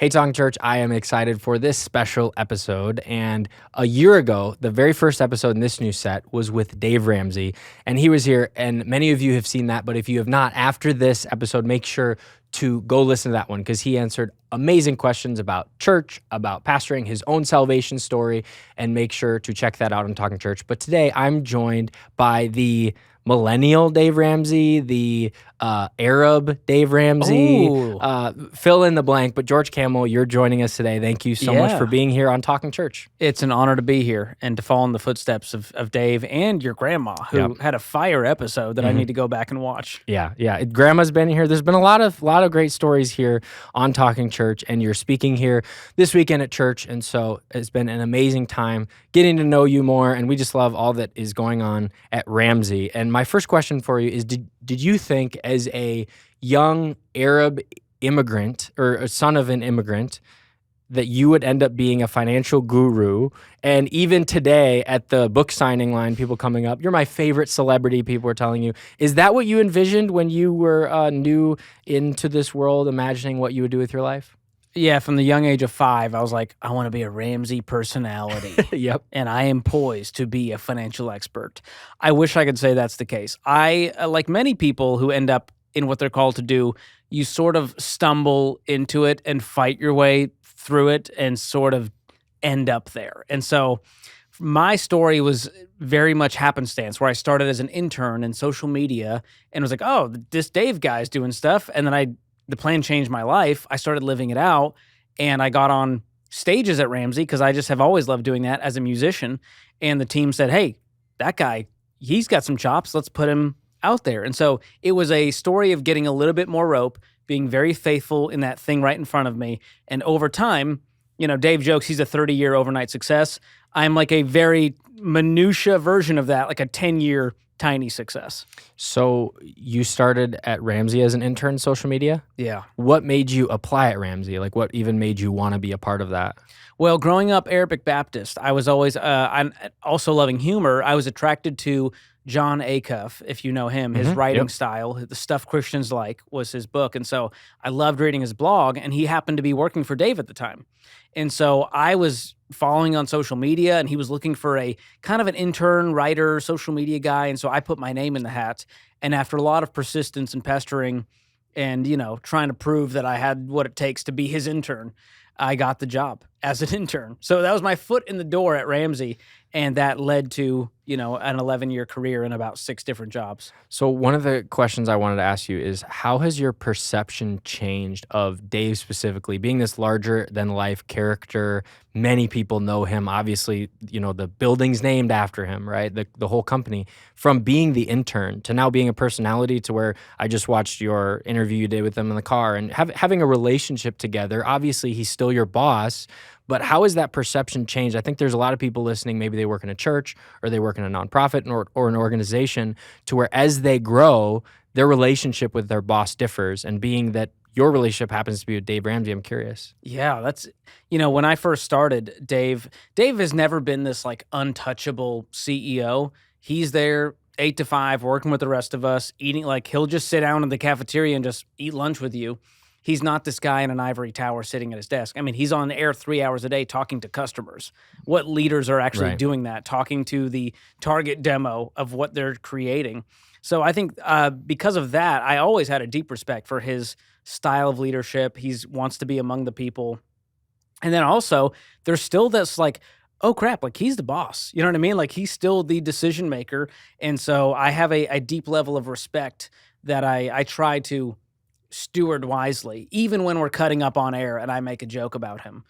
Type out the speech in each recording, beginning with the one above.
Hey, Talking Church, I am excited for this special episode. And a year ago, the very first episode in this new set was with Dave Ramsey, and he was here. And many of you have seen that. But if you have not, after this episode, make sure to go listen to that one because he answered amazing questions about church, about pastoring, his own salvation story, and make sure to check that out on Talking Church. But today I'm joined by the millennial Dave Ramsey, the Arab Dave Ramsey, fill in the blank. But George Kamel, you're joining us today. Thank you so much for being here on Talking Church. It's an honor to be here and to follow in the footsteps of Dave and your grandma, who had a fire episode that I need to go back and watch. Yeah. Grandma's been here. There's been a lot of great stories here on Talking Church, and you're speaking here this weekend at church. And so it's been an amazing time getting to know you more, and we just love all that is going on at Ramsey. And my first question for you is, did you think as a young Arab immigrant or a son of an immigrant that you would end up being a financial guru? And even today at the book signing line, people coming up, you're my favorite celebrity, people are telling you. Is that what you envisioned when you were new into this world, imagining what you would do with your life? Yeah, from the young age of 5, I was like, I want to be a Ramsey personality. Yep. And I am poised to be a financial expert. I wish I could say that's the case. I, like many people who end up in what they're called to do, you sort of stumble into it and fight your way through it and sort of end up there. And so my story was very much happenstance, where I started as an intern in social media and was like, oh, this Dave guy's doing stuff. And then the plan changed my life. I started living it out, and I got on stages at Ramsey because I just have always loved doing that as a musician. And the team said, hey, that guy, he's got some chops. Let's put him out there. And so it was a story of getting a little bit more rope, being very faithful in that thing right in front of me. And over time, Dave jokes he's a 30-year overnight success. I'm like a very minutia version of that, like a 10-year tiny success. So you started at Ramsey as an intern in social media? Yeah. What made you apply at Ramsey? Like, what even made you want to be a part of that? Well, growing up Arabic Baptist, I was always, I'm also loving humor. I was attracted to John Acuff, if you know him, his writing style, The Stuff Christians Like was his book. And so I loved reading his blog, and he happened to be working for Dave at the time. And so I was following on social media, and he was looking for a kind of an intern, writer, social media guy. And so I put my name in the hat. And after a lot of persistence and pestering and, trying to prove that I had what it takes to be his intern, I got the job as an intern. So that was my foot in the door at Ramsey, and that led to, an 11-year career in about 6 different jobs. So one of the questions I wanted to ask you is, how has your perception changed of Dave specifically, being this larger-than-life character? Many people know him. Obviously, the building's named after him, right? The whole company. From being the intern to now being a personality, to where I just watched your interview you did with him in the car, and having a relationship together. Obviously, he's still your boss, but how has that perception changed? I think there's a lot of people listening, maybe they work in a church or they work in a nonprofit or an organization, to where as they grow, their relationship with their boss differs. And being that your relationship happens to be with Dave Ramsey, I'm curious. Yeah, that's, when I first started, Dave has never been this like untouchable CEO. He's there 8 to 5, working with the rest of us, eating, like he'll just sit down in the cafeteria and just eat lunch with you. He's not this guy in an ivory tower sitting at his desk. I mean, he's on air 3 hours a day talking to customers. What leaders are actually doing that, talking to the target demo of what they're creating. So I think because of that, I always had a deep respect for his style of leadership. He wants to be among the people. And then also, there's still this like, oh crap, like he's the boss. You know what I mean? Like he's still the decision maker. And so I have a deep level of respect that I try to steward wisely, even when we're cutting up on air and I make a joke about him.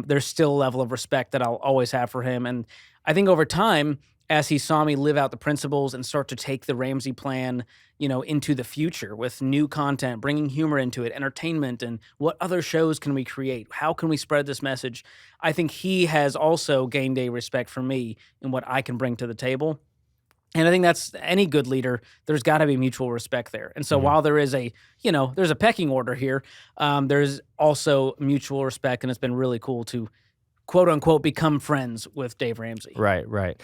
There's still a level of respect that I'll always have for him. And I think over time, as he saw me live out the principles and start to take the Ramsey plan, into the future with new content, bringing humor into it, entertainment, and what other shows can we create? How can we spread this message? I think he has also gained a respect for me and what I can bring to the table. And I think that's any good leader, there's got to be mutual respect there. And so while there is there's a pecking order here, there's also mutual respect, and it's been really cool to quote unquote become friends with Dave Ramsey. Right, right.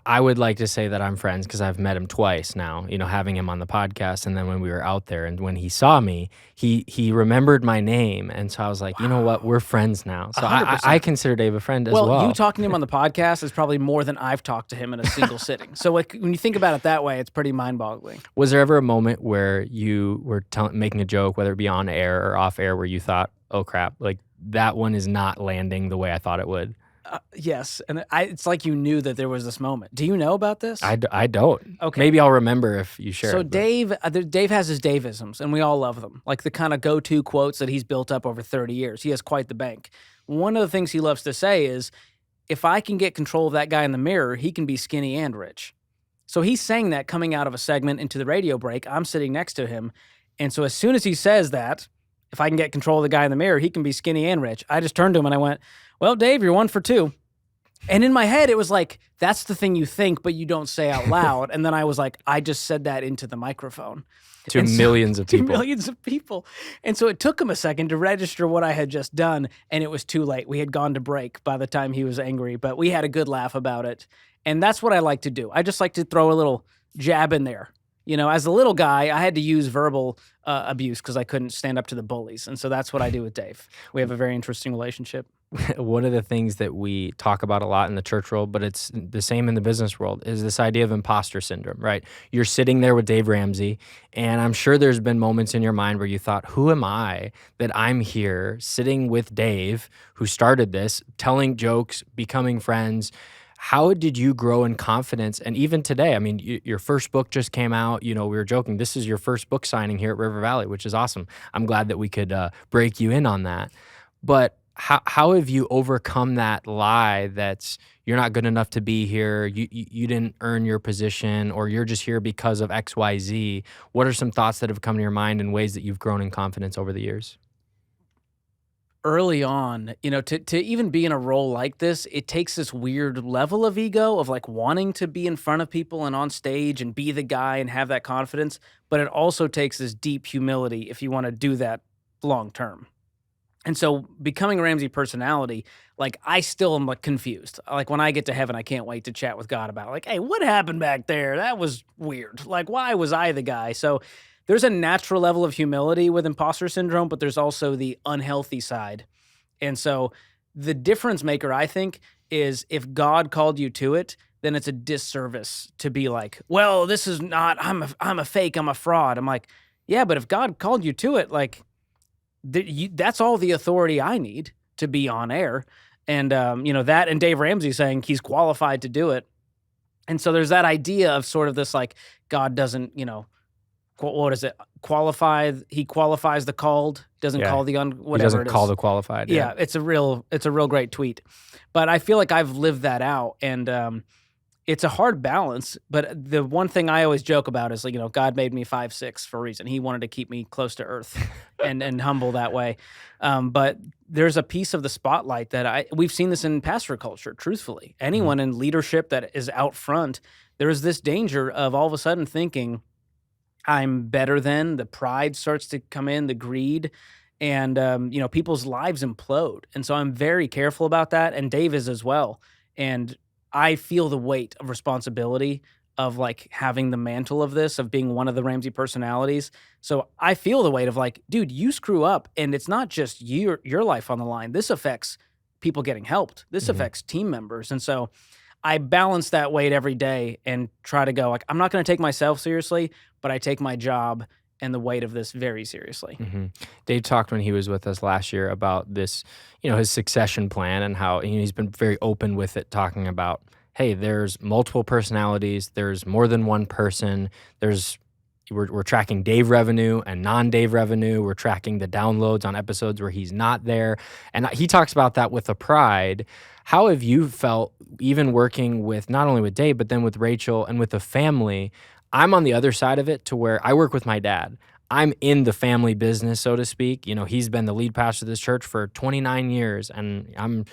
I would like to say that I'm friends because I've met him twice now, having him on the podcast. And then when we were out there and when he saw me, he remembered my name. And so I was like, you know what? We're friends now. So I 100%. consider Dave a friend as Well, well. you talking to him on the podcast is probably more than I've talked to him in a single sitting. So like, when you think about it that way, it's pretty mind-boggling. Was there ever a moment where you were making a joke, whether it be on air or off air, where you thought, oh crap, like that one is not landing the way I thought it would? Yes, and it's like you knew that there was this moment. Do you know about this? I don't. Okay. Maybe I'll remember if you share So it. But Dave has his Daveisms, and we all love them. Like the kind of go-to quotes that he's built up over 30 years. He has quite the bank. One of the things he loves to say is, if I can get control of that guy in the mirror, he can be skinny and rich. So he's saying that coming out of a segment into the radio break. I'm sitting next to him. And so as soon as he says that, if I can get control of the guy in the mirror, he can be skinny and rich. I just turned to him and I went, well, Dave, you're 1 for 2. And in my head, it was like, that's the thing you think, but you don't say out loud. And then I was like, I just said that into the microphone. to millions of people. To millions of people. And so it took him a second to register what I had just done, and it was too late. We had gone to break by the time he was angry, but we had a good laugh about it. And that's what I like to do. I just like to throw a little jab in there. As a little guy, I had to use verbal abuse because I couldn't stand up to the bullies. And so that's what I do with Dave. We have a very interesting relationship. One of the things that we talk about a lot in the church world, but it's the same in the business world, is this idea of imposter syndrome, right? You're sitting there with Dave Ramsey, and I'm sure there's been moments in your mind where you thought, who am I that I'm here sitting with Dave, who started this, telling jokes, becoming friends? How did you grow in confidence? And even today, I mean, your first book just came out. We were joking, this is your first book signing here at River Valley, which is awesome. I'm glad that we could break you in on that. But how have you overcome that lie that's you're not good enough to be here, you didn't earn your position, or you're just here because of XYZ? What are some thoughts that have come to your mind in ways that you've grown in confidence over the years? Early on, to even be in a role like this, it takes this weird level of ego of like wanting to be in front of people and on stage and be the guy and have that confidence. But it also takes this deep humility if you want to do that long term. And so becoming a Ramsey personality, like I still am like confused. Like when I get to heaven, I can't wait to chat with God about like, hey, what happened back there? That was weird. Like, why was I the guy? So there's a natural level of humility with imposter syndrome, but there's also the unhealthy side. And so the difference maker, I think, is if God called you to it, then it's a disservice to be like, well, this is not, I'm a fake, I'm a fraud. I'm like, yeah, but if God called you to it, like that's all the authority I need to be on air. And, that and Dave Ramsey saying he's qualified to do it. And so there's that idea of sort of this like God doesn't, what is it? He qualifies the called, doesn't call the whatever. He doesn't it is. call the qualified. Yeah, it's a real great tweet. But I feel like I've lived that out, and it's a hard balance. But the one thing I always joke about is like, God made me 5'6" for a reason. He wanted to keep me close to earth and humble that way. But there's a piece of the spotlight that we've seen this in pastor culture. Truthfully, anyone in leadership that is out front, there is this danger of all of a sudden thinking, I'm better than, the pride starts to come in, the greed, and people's lives implode. And so I'm very careful about that, and Dave is as well. And I feel the weight of responsibility of like having the mantle of this, of being one of the Ramsey personalities. So I feel the weight of like, dude, you screw up, and it's not just your life on the line. This affects people getting helped. This affects team members. And so I balance that weight every day and try to go like, I'm not going to take myself seriously, but I take my job and the weight of this very seriously. Dave talked when he was with us last year about this, his succession plan, and how he's been very open with it, talking about, hey, there's multiple personalities, there's more than one person, we're tracking Dave revenue and non-Dave revenue, we're tracking the downloads on episodes where he's not there, and he talks about that with a pride. How have you felt, even working with not only with Dave, but then with Rachel and with the family? I'm on the other side of it, to where I work with my dad. I'm in the family business, so to speak. He's been the lead pastor of this church for 29 years, and I'm,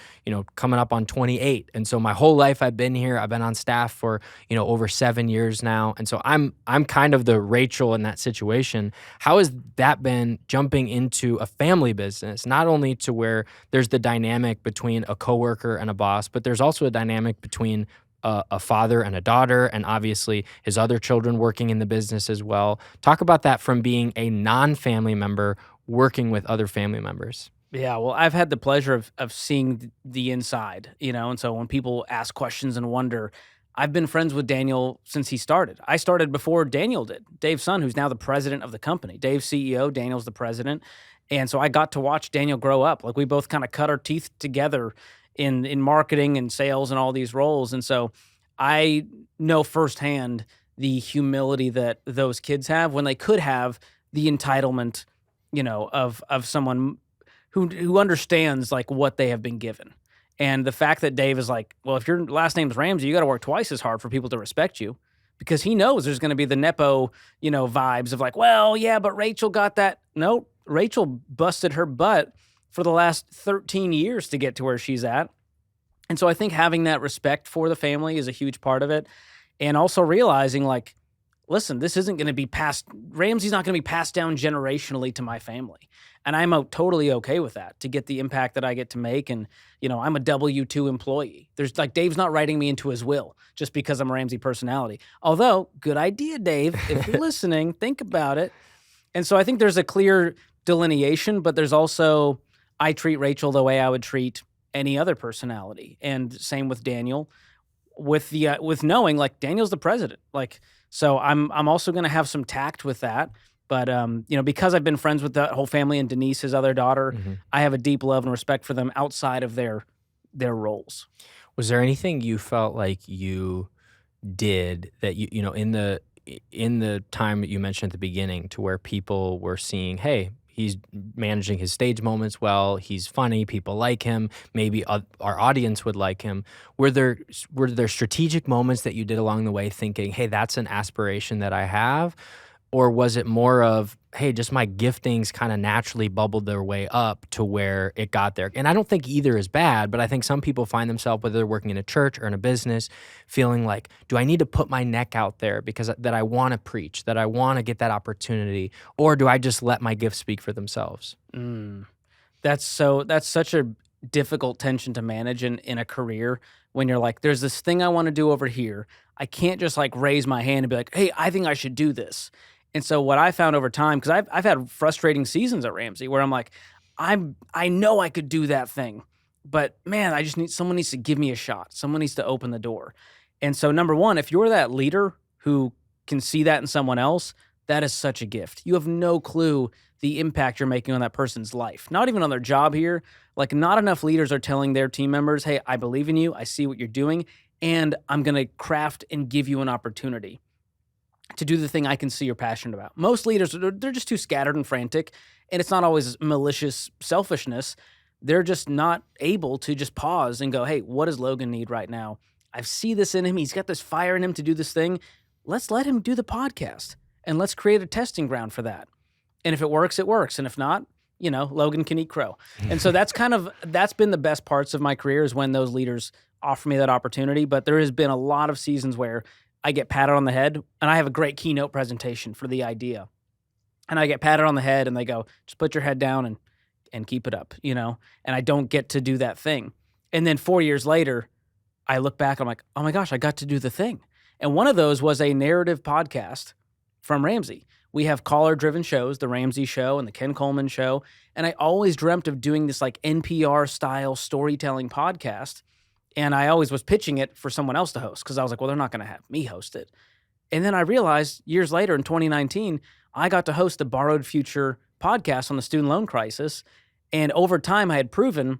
coming up on 28. And so my whole life I've been here. I've been on staff for, over 7 years now. And so I'm kind of the Rachel in that situation. How has that been jumping into a family business, not only to where there's the dynamic between a coworker and a boss, but there's also a dynamic between a father and a daughter, and obviously his other children working in the business as well. Talk about that from being a non-family member working with other family members. Yeah, well, I've had the pleasure of seeing the inside, and so when people ask questions and wonder, I've been friends with Daniel since he started. I started before Daniel did. Dave's son, who's now the president of the company. Dave's CEO, Daniel's the president. And so I got to watch Daniel grow up. Like, we both kind of cut our teeth together in marketing and sales and all these roles. And so I know firsthand the humility that those kids have when they could have the entitlement, of someone who understands like what they have been given. And the fact that Dave is like, well, if your last name's Ramsey, you got to work twice as hard for people to respect you, because he knows there's going to be the Nepo, vibes of like, well, yeah, but Rachel got that. No, Rachel busted her butt for the last 13 years to get to where she's at. And so I think having that respect for the family is a huge part of it. And also realizing like, listen, this isn't going to be Ramsey's not going to be passed down generationally to my family. And I'm totally okay with that, to get the impact that I get to make. And, I'm a W-2 employee. There's like, Dave's not writing me into his will just because I'm a Ramsey personality. Although, good idea, Dave. If you're listening, think about it. And so I think there's a clear delineation, but there's also, I treat Rachel the way I would treat any other personality. And same with Daniel, with knowing like Daniel's the president. Like, so I'm also going to have some tact with that. But, because I've been friends with the whole family and Denise, his other daughter, I have a deep love and respect for them outside of their roles. Was there anything you felt like you did that in the time that you mentioned at the beginning, to where people were seeing, hey, he's managing his stage moments well, he's funny, people like him, maybe our audience would like him. Were there strategic moments that you did along the way thinking, hey, that's an aspiration that I have? Or was it more of, hey, just my giftings kind of naturally bubbled their way up to where it got there? And I don't think either is bad, but I think some people find themselves, whether they're working in a church or in a business, feeling like, do I need to put my neck out there because that I want to preach, that I want to get that opportunity, or do I just let my gifts speak for themselves? That's such a difficult tension to manage in a career, when you're like, there's this thing I want to do over here. I can't just like raise my hand and be like, hey, I think I should do this. And so what I found over time, because I've had frustrating seasons at Ramsey where I'm like, I know I could do that thing, but man, someone needs to give me a shot. Someone needs to open the door. And so number one, if you're that leader who can see that in someone else, that is such a gift. You have no clue the impact you're making on that person's life, not even on their job here. Like, not enough leaders are telling their team members, hey, I believe in you. I see what you're doing, and I'm going to craft and give you an opportunity to do the thing I can see you're passionate about. Most leaders, they're just too scattered and frantic, and it's not always malicious selfishness. They're just not able to just pause and go, hey, what does Logan need right now? I see this in him. He's got this fire in him to do this thing. Let's let him do the podcast, and let's create a testing ground for that. And if it works, it works. And if not, Logan can eat crow. And so that's been the best parts of my career, is when those leaders offer me that opportunity. But there has been a lot of seasons where I get patted on the head, and I have a great keynote presentation for the idea. And I get patted on the head, and they go, just put your head down and keep it up, and I don't get to do that thing. And then 4 years later, I look back, I'm like, oh my gosh, I got to do the thing. And one of those was a narrative podcast from Ramsey. We have caller-driven shows, the Ramsey Show and the Ken Coleman Show, and I always dreamt of doing this like NPR-style storytelling podcast. And I always was pitching it for someone else to host, because I was like, well, they're not going to have me host it. And then I realized years later in 2019, I got to host the Borrowed Future podcast on the student loan crisis. And over time, I had proven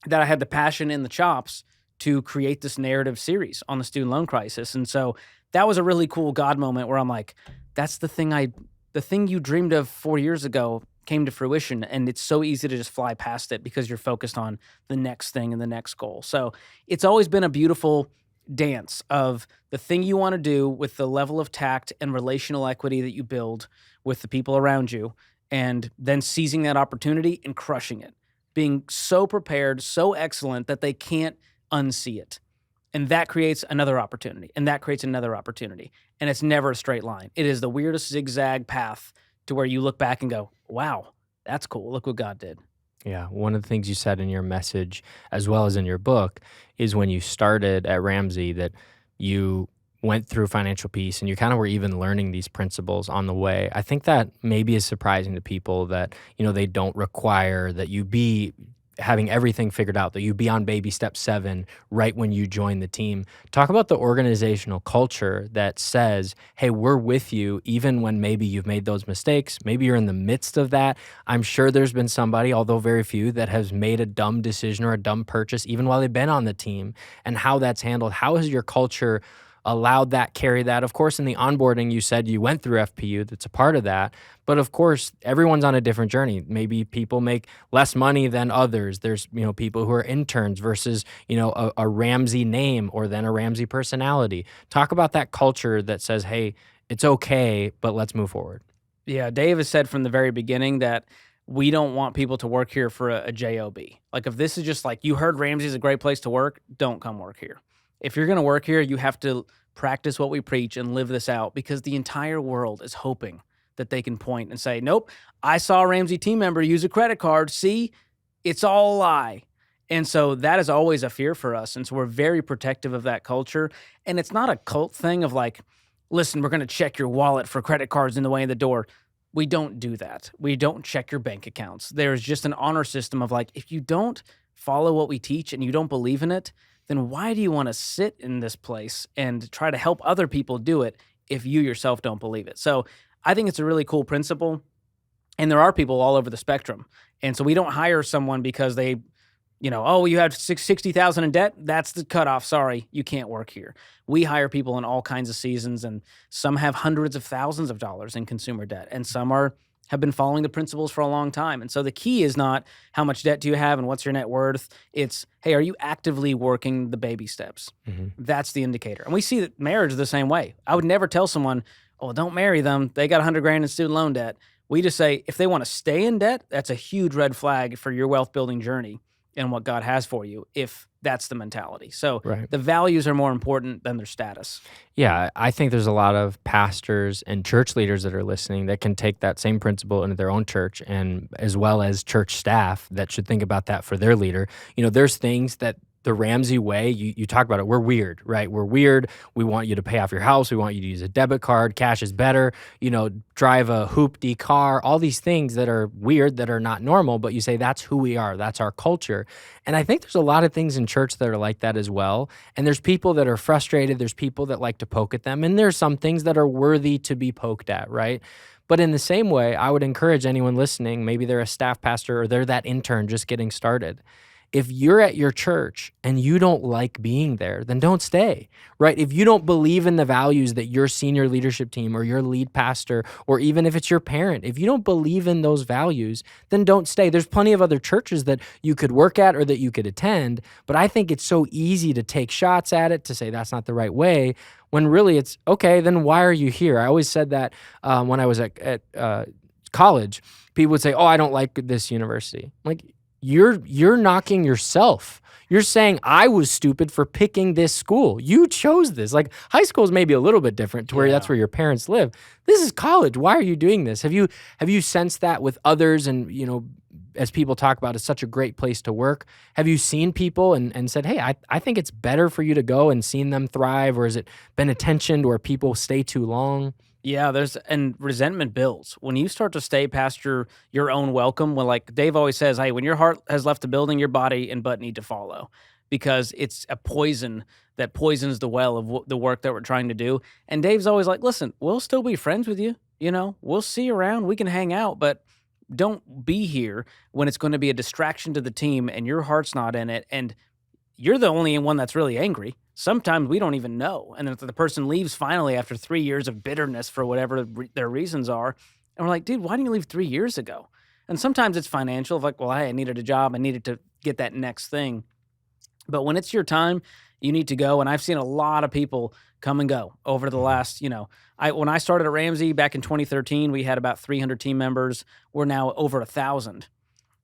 that I had the passion and the chops to create this narrative series on the student loan crisis. And so that was a really cool God moment where I'm like, that's the thing you dreamed of 4 years ago came to fruition, and it's so easy to just fly past it because you're focused on the next thing and the next goal. So it's always been a beautiful dance of the thing you want to do with the level of tact and relational equity that you build with the people around you, and then seizing that opportunity and crushing it, being so prepared, so excellent that they can't unsee it. And that creates another opportunity, and that creates another opportunity. And it's never a straight line. It is the weirdest zigzag path to where you look back and go, wow, that's cool. Look what God did. Yeah, one of the things you said in your message, as well as in your book, is when you started at Ramsey that you went through financial peace and you kind of were even learning these principles on the way. I think that maybe is surprising to people that, they don't require that you be having everything figured out, that you be on baby step 7 right when you join the team. Talk about the organizational culture that says, hey, we're with you even when maybe you've made those mistakes. Maybe you're in the midst of that. I'm sure there's been somebody, although very few, that has made a dumb decision or a dumb purchase even while they've been on the team, and how that's handled. How has your culture allowed that, carry that? Of course, in the onboarding, you said you went through FPU. That's a part of that. But of course, everyone's on a different journey. Maybe people make less money than others. There's, people who are interns versus, a Ramsey name or then a Ramsey personality. Talk about that culture that says, hey, it's okay, but let's move forward. Yeah, Dave has said from the very beginning that we don't want people to work here for a job. Like, if this is just like, you heard Ramsey's a great place to work, don't come work here. If you're going to work here, you have to practice what we preach and live this out, because the entire world is hoping that they can point and say, nope, I saw a Ramsey team member use a credit card. See, it's all a lie. And so that is always a fear for us. And so we're very protective of that culture. And it's not a cult thing of like, listen, we're going to check your wallet for credit cards in the way in the door. We don't do that. We don't check your bank accounts. There's just an honor system of like, if you don't follow what we teach and you don't believe in it, then why do you want to sit in this place and try to help other people do it if you yourself don't believe it? So I think it's a really cool principle. And there are people all over the spectrum. And so we don't hire someone because they, oh, you have 60,000 in debt. That's the cutoff. Sorry, you can't work here. We hire people in all kinds of seasons, and some have hundreds of thousands of dollars in consumer debt, and some have been following the principles for a long time. And so the key is not how much debt do you have and what's your net worth. It's, hey, are you actively working the baby steps? Mm-hmm. That's the indicator. And we see that marriage is the same way. I would never tell someone, oh, don't marry them. They got $100,000 in student loan debt. We just say, if they want to stay in debt, that's a huge red flag for your wealth building journey and what God has for you, if that's the mentality. So right. The values are more important than their status. Yeah, I think there's a lot of pastors and church leaders that are listening that can take that same principle into their own church, and as well as church staff that should think about that for their leader. There's things that the Ramsey way, you talk about it, we're weird, right? We're weird. We want you to pay off your house. We want you to use a debit card. Cash is better. Drive a hoopty car. All these things that are weird, that are not normal, but you say that's who we are. That's our culture. And I think there's a lot of things in church that are like that as well. And there's people that are frustrated. There's people that like to poke at them. And there's some things that are worthy to be poked at, right? But in the same way, I would encourage anyone listening, maybe they're a staff pastor or they're that intern just getting started. If you're at your church and you don't like being there, then don't stay, right? If you don't believe in the values that your senior leadership team or your lead pastor, or even if it's your parent, if you don't believe in those values, then don't stay. There's plenty of other churches that you could work at or that you could attend, but I think it's so easy to take shots at it, to say that's not the right way, when really it's, okay, then why are you here? I always said that when I was at college. People would say, oh, I don't like this university. Like, you're knocking yourself. You're saying I was stupid for picking this school. You chose this. Like, high school is maybe a little bit different to where that's where your parents live. This is college. Why are you doing this? Have you sensed that with others? And as people talk about, it's such a great place to work. Have you seen people and said, hey, I think it's better for you to go, and seen them thrive? Or has it been attention where people stay too long? Yeah, and resentment builds. When you start to stay past your own welcome, when, like Dave always says, hey, when your heart has left the building, your body and butt need to follow, because it's a poison that poisons the well of the work that we're trying to do. And Dave's always like, listen, we'll still be friends with you. We'll see you around. We can hang out, but don't be here when it's going to be a distraction to the team and your heart's not in it. And you're the only one that's really angry. Sometimes we don't even know. And then the person leaves finally after 3 years of bitterness for whatever their reasons are. And we're like, dude, why didn't you leave 3 years ago? And sometimes it's financial, like, well, hey, I needed a job. I needed to get that next thing. But when it's your time, You need to go. And I've seen a lot of people come and go over the Mhm. last, when I started at Ramsey back in 2013, we had about 300 team members. We're now over 1,000.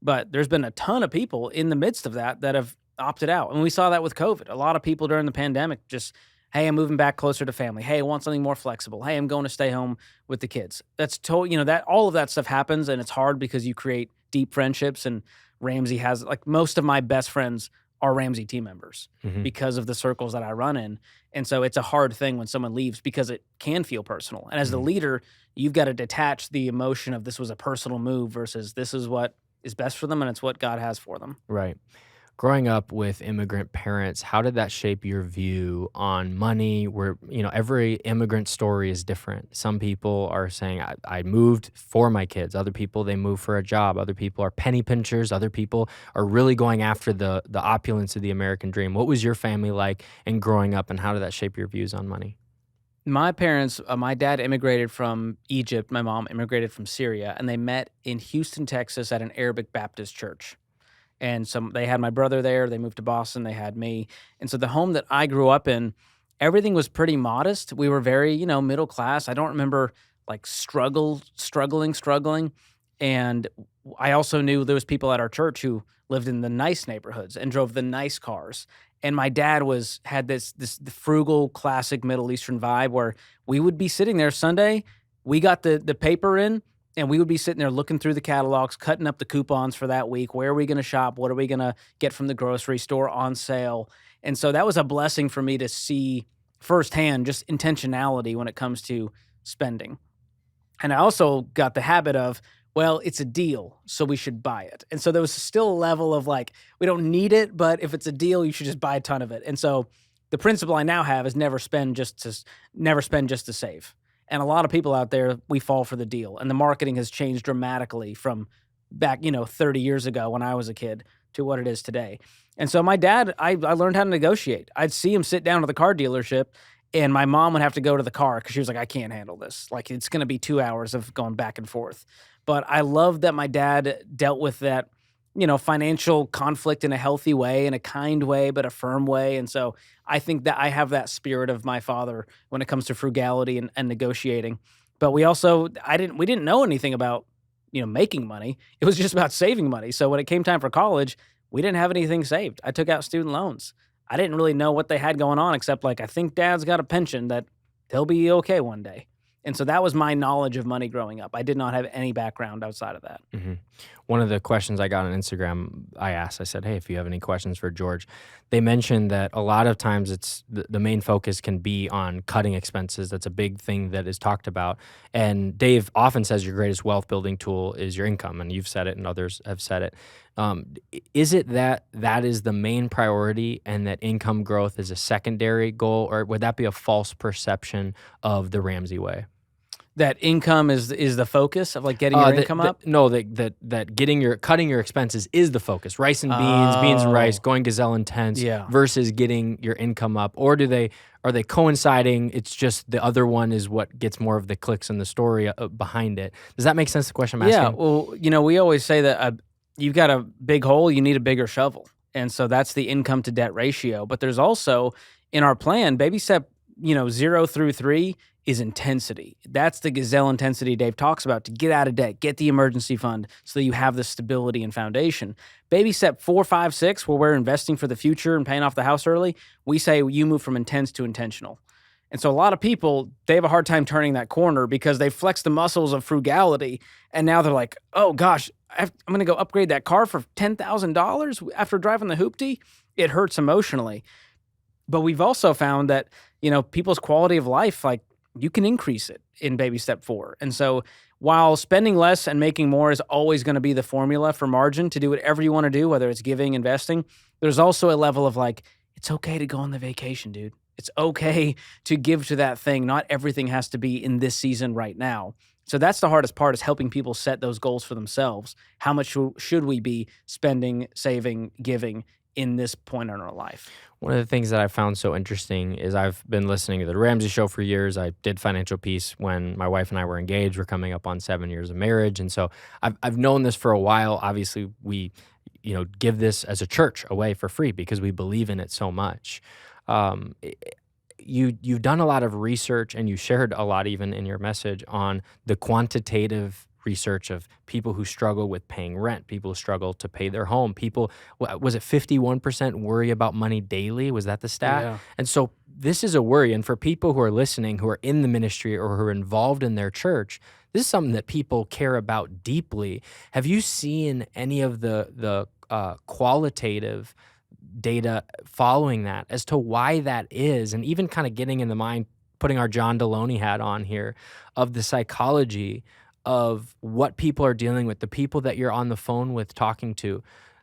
But there's been a ton of people in the midst of that have opted out. And we saw that with COVID. A lot of people during the pandemic just, hey, I'm moving back closer to family. Hey, I want something more flexible. Hey, I'm going to stay home with the kids. That's that all of that stuff happens, and it's hard because you create deep friendships. And Ramsey has, like, most of my best friends are Ramsey team members Mhm. because of the circles that I run in. And so it's a hard thing when someone leaves because it can feel personal. And as the Mhm. leader, you've got to detach the emotion of this was a personal move versus this is what is best for them and it's what God has for them. Right. Growing up with immigrant parents, how did that shape your view on money? Where, every immigrant story is different. Some people are saying, I moved for my kids. Other people, they move for a job. Other people are penny pinchers. Other people are really going after the opulence of the American dream. What was your family like in growing up, and how did that shape your views on money? My parents, my dad immigrated from Egypt, my mom immigrated from Syria, and they met in Houston, Texas at an Arabic Baptist church. And they had my brother there, they moved to Boston, they had me. And so the home that I grew up in, everything was pretty modest. We were very, middle class. I don't remember like struggling. And I also knew there was people at our church who lived in the nice neighborhoods and drove the nice cars. And my dad had this frugal classic Middle Eastern vibe where we would be sitting there Sunday, we got the paper in, and we would be sitting there looking through the catalogs, cutting up the coupons for that week. Where are we going to shop? What are we going to get from the grocery store on sale? And so that was a blessing for me to see firsthand just intentionality when it comes to spending. And I also got the habit of, well, it's a deal, so we should buy it. And so there was still a level of like, we don't need it, but if it's a deal, you should just buy a ton of it. And so the principle I now have is never spend just to save. And a lot of people out there, we fall for the deal. And the marketing has changed dramatically from back, 30 years ago when I was a kid to what it is today. And so my dad, I learned how to negotiate. I'd see him sit down at the car dealership and my mom would have to go to the car because she was like, I can't handle this. Like, it's going to be 2 hours of going back and forth. But I love that my dad dealt with that, financial conflict in a healthy way, in a kind way, but a firm way. And so I think that I have that spirit of my father when it comes to frugality and negotiating. But we didn't know anything about, making money. It was just about saving money. So when it came time for college, we didn't have anything saved. I took out student loans. I didn't really know what they had going on except like, I think dad's got a pension that he'll be okay one day. And so that was my knowledge of money growing up. I did not have any background outside of that. Mhm. One of the questions I got on Instagram, I said, hey, if you have any questions for George, they mentioned that a lot of times it's the main focus can be on cutting expenses. That's a big thing that is talked about. And Dave often says your greatest wealth building tool is your income. And you've said it and others have said it. Is it that is the main priority and that income growth is a secondary goal, or would that be a false perception of the Ramsey way? That income is the focus of like getting your income up? No, that cutting your expenses is the focus. Rice and beans, beans and rice, Oh, going gazelle intense yeah. versus getting your income up, or are they coinciding? It's just the other one is what gets more of the clicks in the story behind it. Does that make sense? The question I'm Yeah, asking. well, we always say that you've got a big hole, you need a bigger shovel. And so that's the income to debt ratio. But there's also in our plan, baby step, 0 through 3 is intensity. That's the gazelle intensity Dave talks about to get out of debt, get the emergency fund so that you have the stability and foundation. Baby step 4, 5, 6, where we're investing for the future and paying off the house early, we say you move from intense to intentional. And so a lot of people, they have a hard time turning that corner because they flex the muscles of frugality. And now they're like, oh gosh, I'm going to go upgrade that car for $10,000 after driving the hoopty. It hurts emotionally. But we've also found that, people's quality of life, like you can increase it in baby step 4. And so while spending less and making more is always going to be the formula for margin to do whatever you want to do, whether it's giving, investing, there's also a level of like, it's okay to go on the vacation, dude. It's okay to give to that thing. Not everything has to be in this season right now. So that's the hardest part, is helping people set those goals for themselves. How much should we be spending, saving, giving in this point in our life? One of the things that I found so interesting is I've been listening to the Ramsey Show for years. I did Financial Peace when my wife and I were engaged. We're coming up on 7 years of marriage, and so I've known this for a while. Obviously, we give this as a church away for free because we believe in it so much. um, i- you've done a lot of research and you shared a lot even in your message on the quantitative research of people who struggle with paying rent, people who struggle to pay their home, people was it 51% worry about money daily? Was that the stat? Yeah. And so this is a worry. And for people who are listening, who are in the ministry or who are involved in their church, this is something that people care about deeply. Have you seen any of the qualitative data following that as to why that is, and even kind of getting in the mind, putting our John Deloney hat on here, of the psychology of what people are dealing with, the people that you're on the phone with talking to?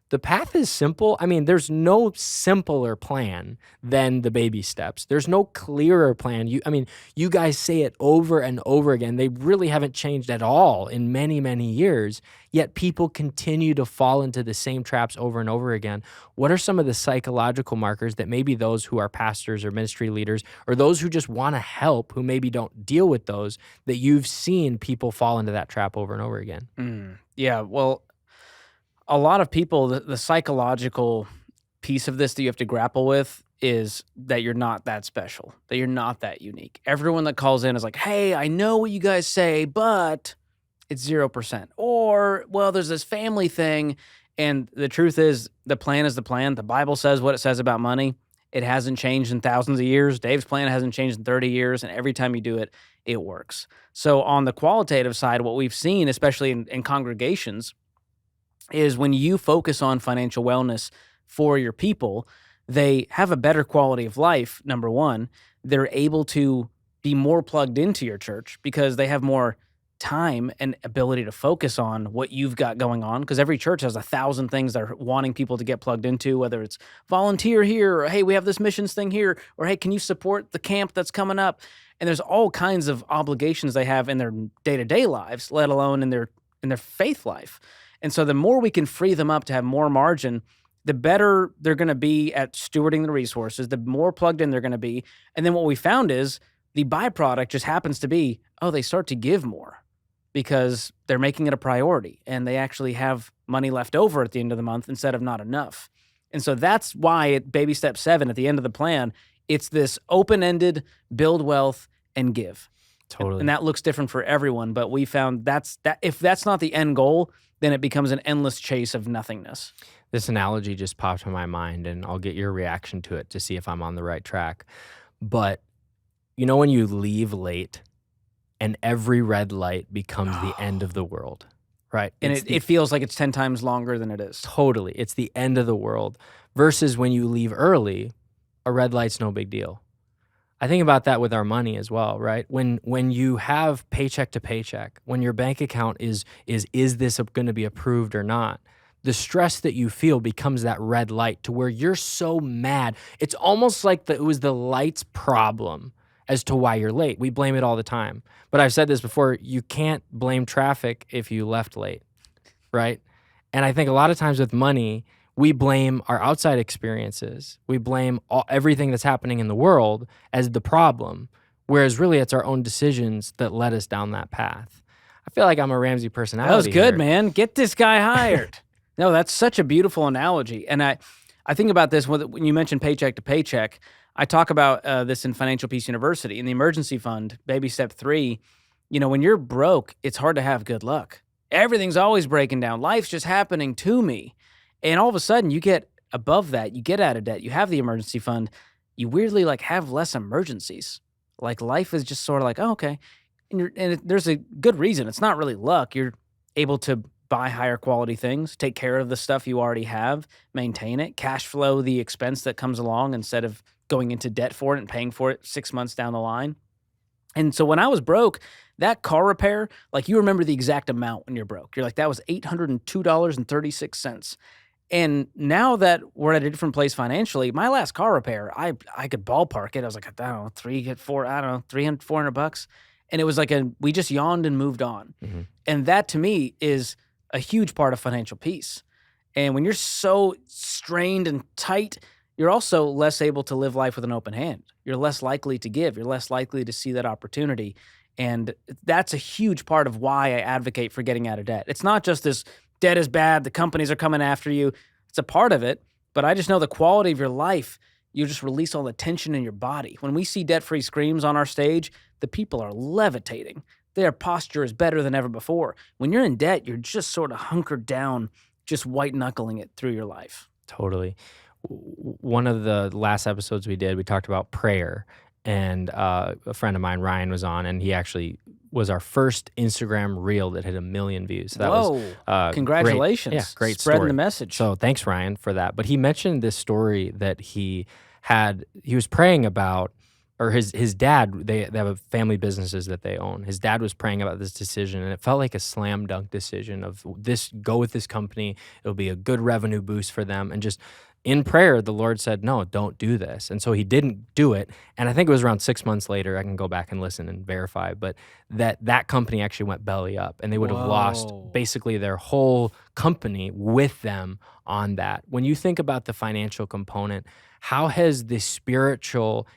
The path is simple. I mean, there's no simpler plan than the baby steps. There's no clearer plan. I mean, you guys say it over and over again. They really haven't changed at all in many, many years, yet people continue to fall into the same traps over and over again. What are some of the psychological markers that maybe those who are pastors or ministry leaders or those who just want to help, who maybe don't deal with those, that you've seen people fall into that trap over and over again? Yeah, well, a lot of people, the psychological piece of this that you have to grapple with is that you're not that special, that you're not that unique. Everyone that calls in is like, hey, I know what you guys say, but it's 0%. Or, well, there's this family thing. And the truth is, the plan is the plan. The Bible says what it says about money. It hasn't changed in thousands of years. Dave's plan hasn't changed in 30 years. And every time you do it, it works. So on the qualitative side, what we've seen, especially in congregations, is when you focus on financial wellness for your people, they have a better quality of life, number one. They're able to be more plugged into your church because they have more time and ability to focus on what you've got going on, because every church has 1,000 things they're wanting people to get plugged into, whether it's volunteer here, or hey, we have this missions thing here, or hey, can you support the camp that's coming up? And there's all kinds of obligations they have in their day-to-day lives, let alone in their faith life. And so the more we can free them up to have more margin, the better they're going to be at stewarding the resources, the more plugged in they're going to be. And then what we found is the byproduct just happens to be, oh, they start to give more because they're making it a priority and they actually have money left over at the end of the month instead of not enough. And so that's why at baby step 7, at the end of the plan, it's this open-ended build wealth and give. Totally. And that looks different for everyone, but we found that if that's not the end goal, then it becomes an endless chase of nothingness. This analogy just popped in my mind, and I'll get your reaction to it to see if I'm on the right track. But you know when you leave late and every red light becomes the end of the world, right? And it feels like it's 10 times longer than it is. Totally. It's the end of the world versus when you leave early, a red light's no big deal. I think about that with our money as well, right? When you have paycheck to paycheck, when your bank account is this going to be approved or not, the stress that you feel becomes that red light to where you're so mad. It's almost like it was the light's problem as to why you're late. We blame it all the time. But I've said this before, you can't blame traffic if you left late, right? And I think a lot of times with money, we blame our outside experiences. We blame everything that's happening in the world as the problem, whereas really it's our own decisions that led us down that path. I feel like I'm a Ramsey personality. That was good, here. man. Get this guy hired. No, that's such a beautiful analogy. And I think about this when you mentioned paycheck to paycheck. I talk about this in Financial Peace University. In the emergency fund, baby step 3, when you're broke, it's hard to have good luck. Everything's always breaking down. Life's just happening to me. And all of a sudden, you get above that, you get out of debt, you have the emergency fund, you weirdly have less emergencies. Like life is just sort of like, oh, okay. And there's a good reason. It's not really luck. You're able to buy higher quality things, take care of the stuff you already have, maintain it, cash flow the expense that comes along instead of going into debt for it and paying for it 6 months down the line. And so when I was broke, that car repair, you remember the exact amount when you're broke. You're like, that was $802.36. And now that we're at a different place financially, my last car repair, I could ballpark it. I was like, I don't know, $300, $400. And it was we just yawned and moved on. Mm-hmm. And that to me is a huge part of financial peace. And when you're so strained and tight, you're also less able to live life with an open hand. You're less likely to give. You're less likely to see that opportunity. And that's a huge part of why I advocate for getting out of debt. It's not just this debt is bad, the companies are coming after you. It's a part of it, but I just know the quality of your life you just release all the tension in your body. When we see debt-free screams on our stage, the people are levitating. Their posture is better than ever before. When you're in debt, you're just sort of hunkered down, just white knuckling it through your life. Totally. One of the last episodes we did, we talked about prayer, and a friend of mine, Ryan, was on, and he actually was our first Instagram reel that hit 1 million views. So that was Whoa. great. Yeah, Congratulations. great Spreading story. the message. So thanks, Ryan, for that. But he mentioned this story that he was praying about, or his dad, they have a family businesses that they own. His dad was praying about this decision, and it felt like a slam dunk decision of this, go with this company. It'll be a good revenue boost for them. And just in prayer, the Lord said, no, don't do this. And so he didn't do it. And I think it was around 6 months later, I can go back and listen and verify, but that company actually went belly up, and they would have lost Whoa. basically their whole company with them on that. When you think about the financial component, how has the spiritual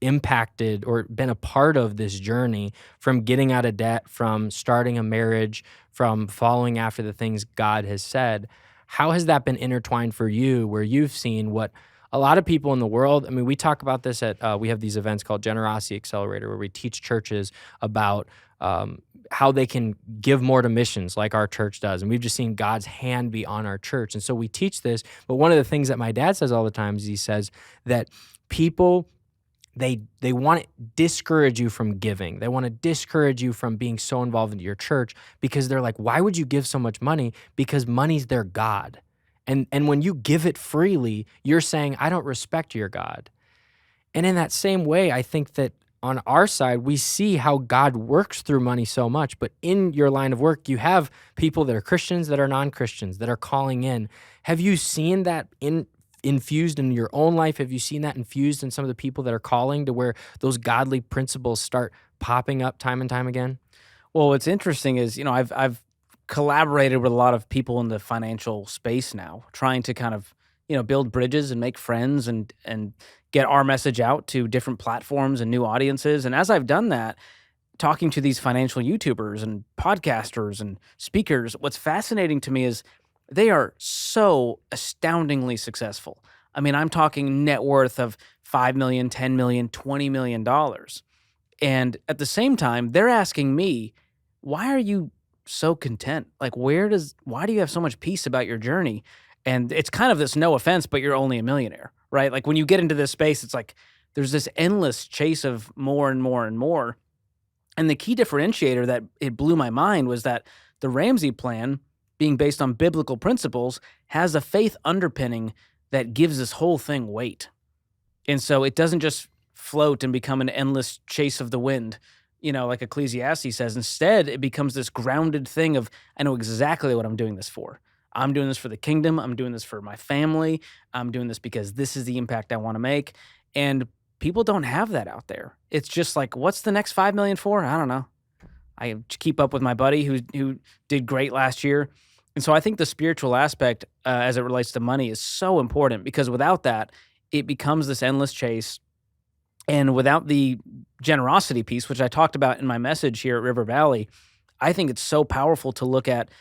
impacted or been a part of this journey from getting out of debt, from starting a marriage, from following after the things God has said? How has that been intertwined for you, where you've seen what a lot of people in the world, I mean, we talk about this at, we have these events called Generosity Accelerator, where we teach churches about how they can give more to missions like our church does. And we've just seen God's hand be on our church. And so we teach this. But one of the things that my dad says all the time is he says that people, they want to discourage you from giving. They want to discourage you from being so involved into your church, because they're like, why would you give so much money? Because money's their God. And when you give it freely, you're saying, I don't respect your God. And in that same way, I think that on our side, we see how God works through money so much. But in your line of work, you have people that are Christians, that are non-Christians, that are calling in. Have you seen that infused in your own life? Have you seen that infused in some of the people that are calling, to where those godly principles start popping up time and time again? Well, what's interesting is, I've collaborated with a lot of people in the financial space now, trying to kind of, build bridges and make friends and get our message out to different platforms and new audiences. And as I've done that, talking to these financial YouTubers and podcasters and speakers, what's fascinating to me is they are so astoundingly successful. I mean, I'm talking net worth of $5 million, $10 million, $20 million. And at the same time, they're asking me, why are you so content? Like, why do you have so much peace about your journey? And it's kind of this, no offense, but you're only a millionaire, right? Like, when you get into this space, it's like there's this endless chase of more and more and more. And the key differentiator that it blew my mind was that the Ramsey plan, being based on biblical principles, has a faith underpinning that gives this whole thing weight. And so it doesn't just float and become an endless chase of the wind, like Ecclesiastes says. Instead, it becomes this grounded thing of, I know exactly what I'm doing this for. I'm doing this for the kingdom. I'm doing this for my family. I'm doing this because this is the impact I want to make. And people don't have that out there. It's just like, what's the next 5 million for? I don't know. I keep up with my buddy who did great last year. And so I think the spiritual aspect as it relates to money is so important, because without that, it becomes this endless chase. And without the generosity piece, which I talked about in my message here at River Valley, I think it's so powerful to look at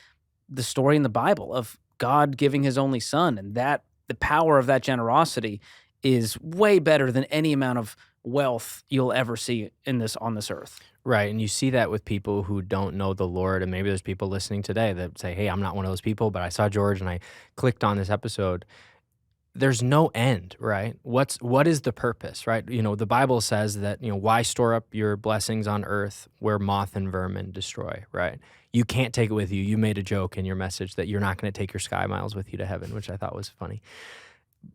the story in the Bible of God giving his only son, and that the power of that generosity is way better than any amount of wealth you'll ever see on this earth. Right. And you see that with people who don't know the Lord. And maybe there's people listening today that say, hey, I'm not one of those people, but I saw George and I clicked on this episode. There's no end, right? What is the purpose, right? The Bible says that, why store up your blessings on earth where moth and vermin destroy, right? You can't take it with you. You made a joke in your message that you're not going to take your sky miles with you to heaven, which I thought was funny.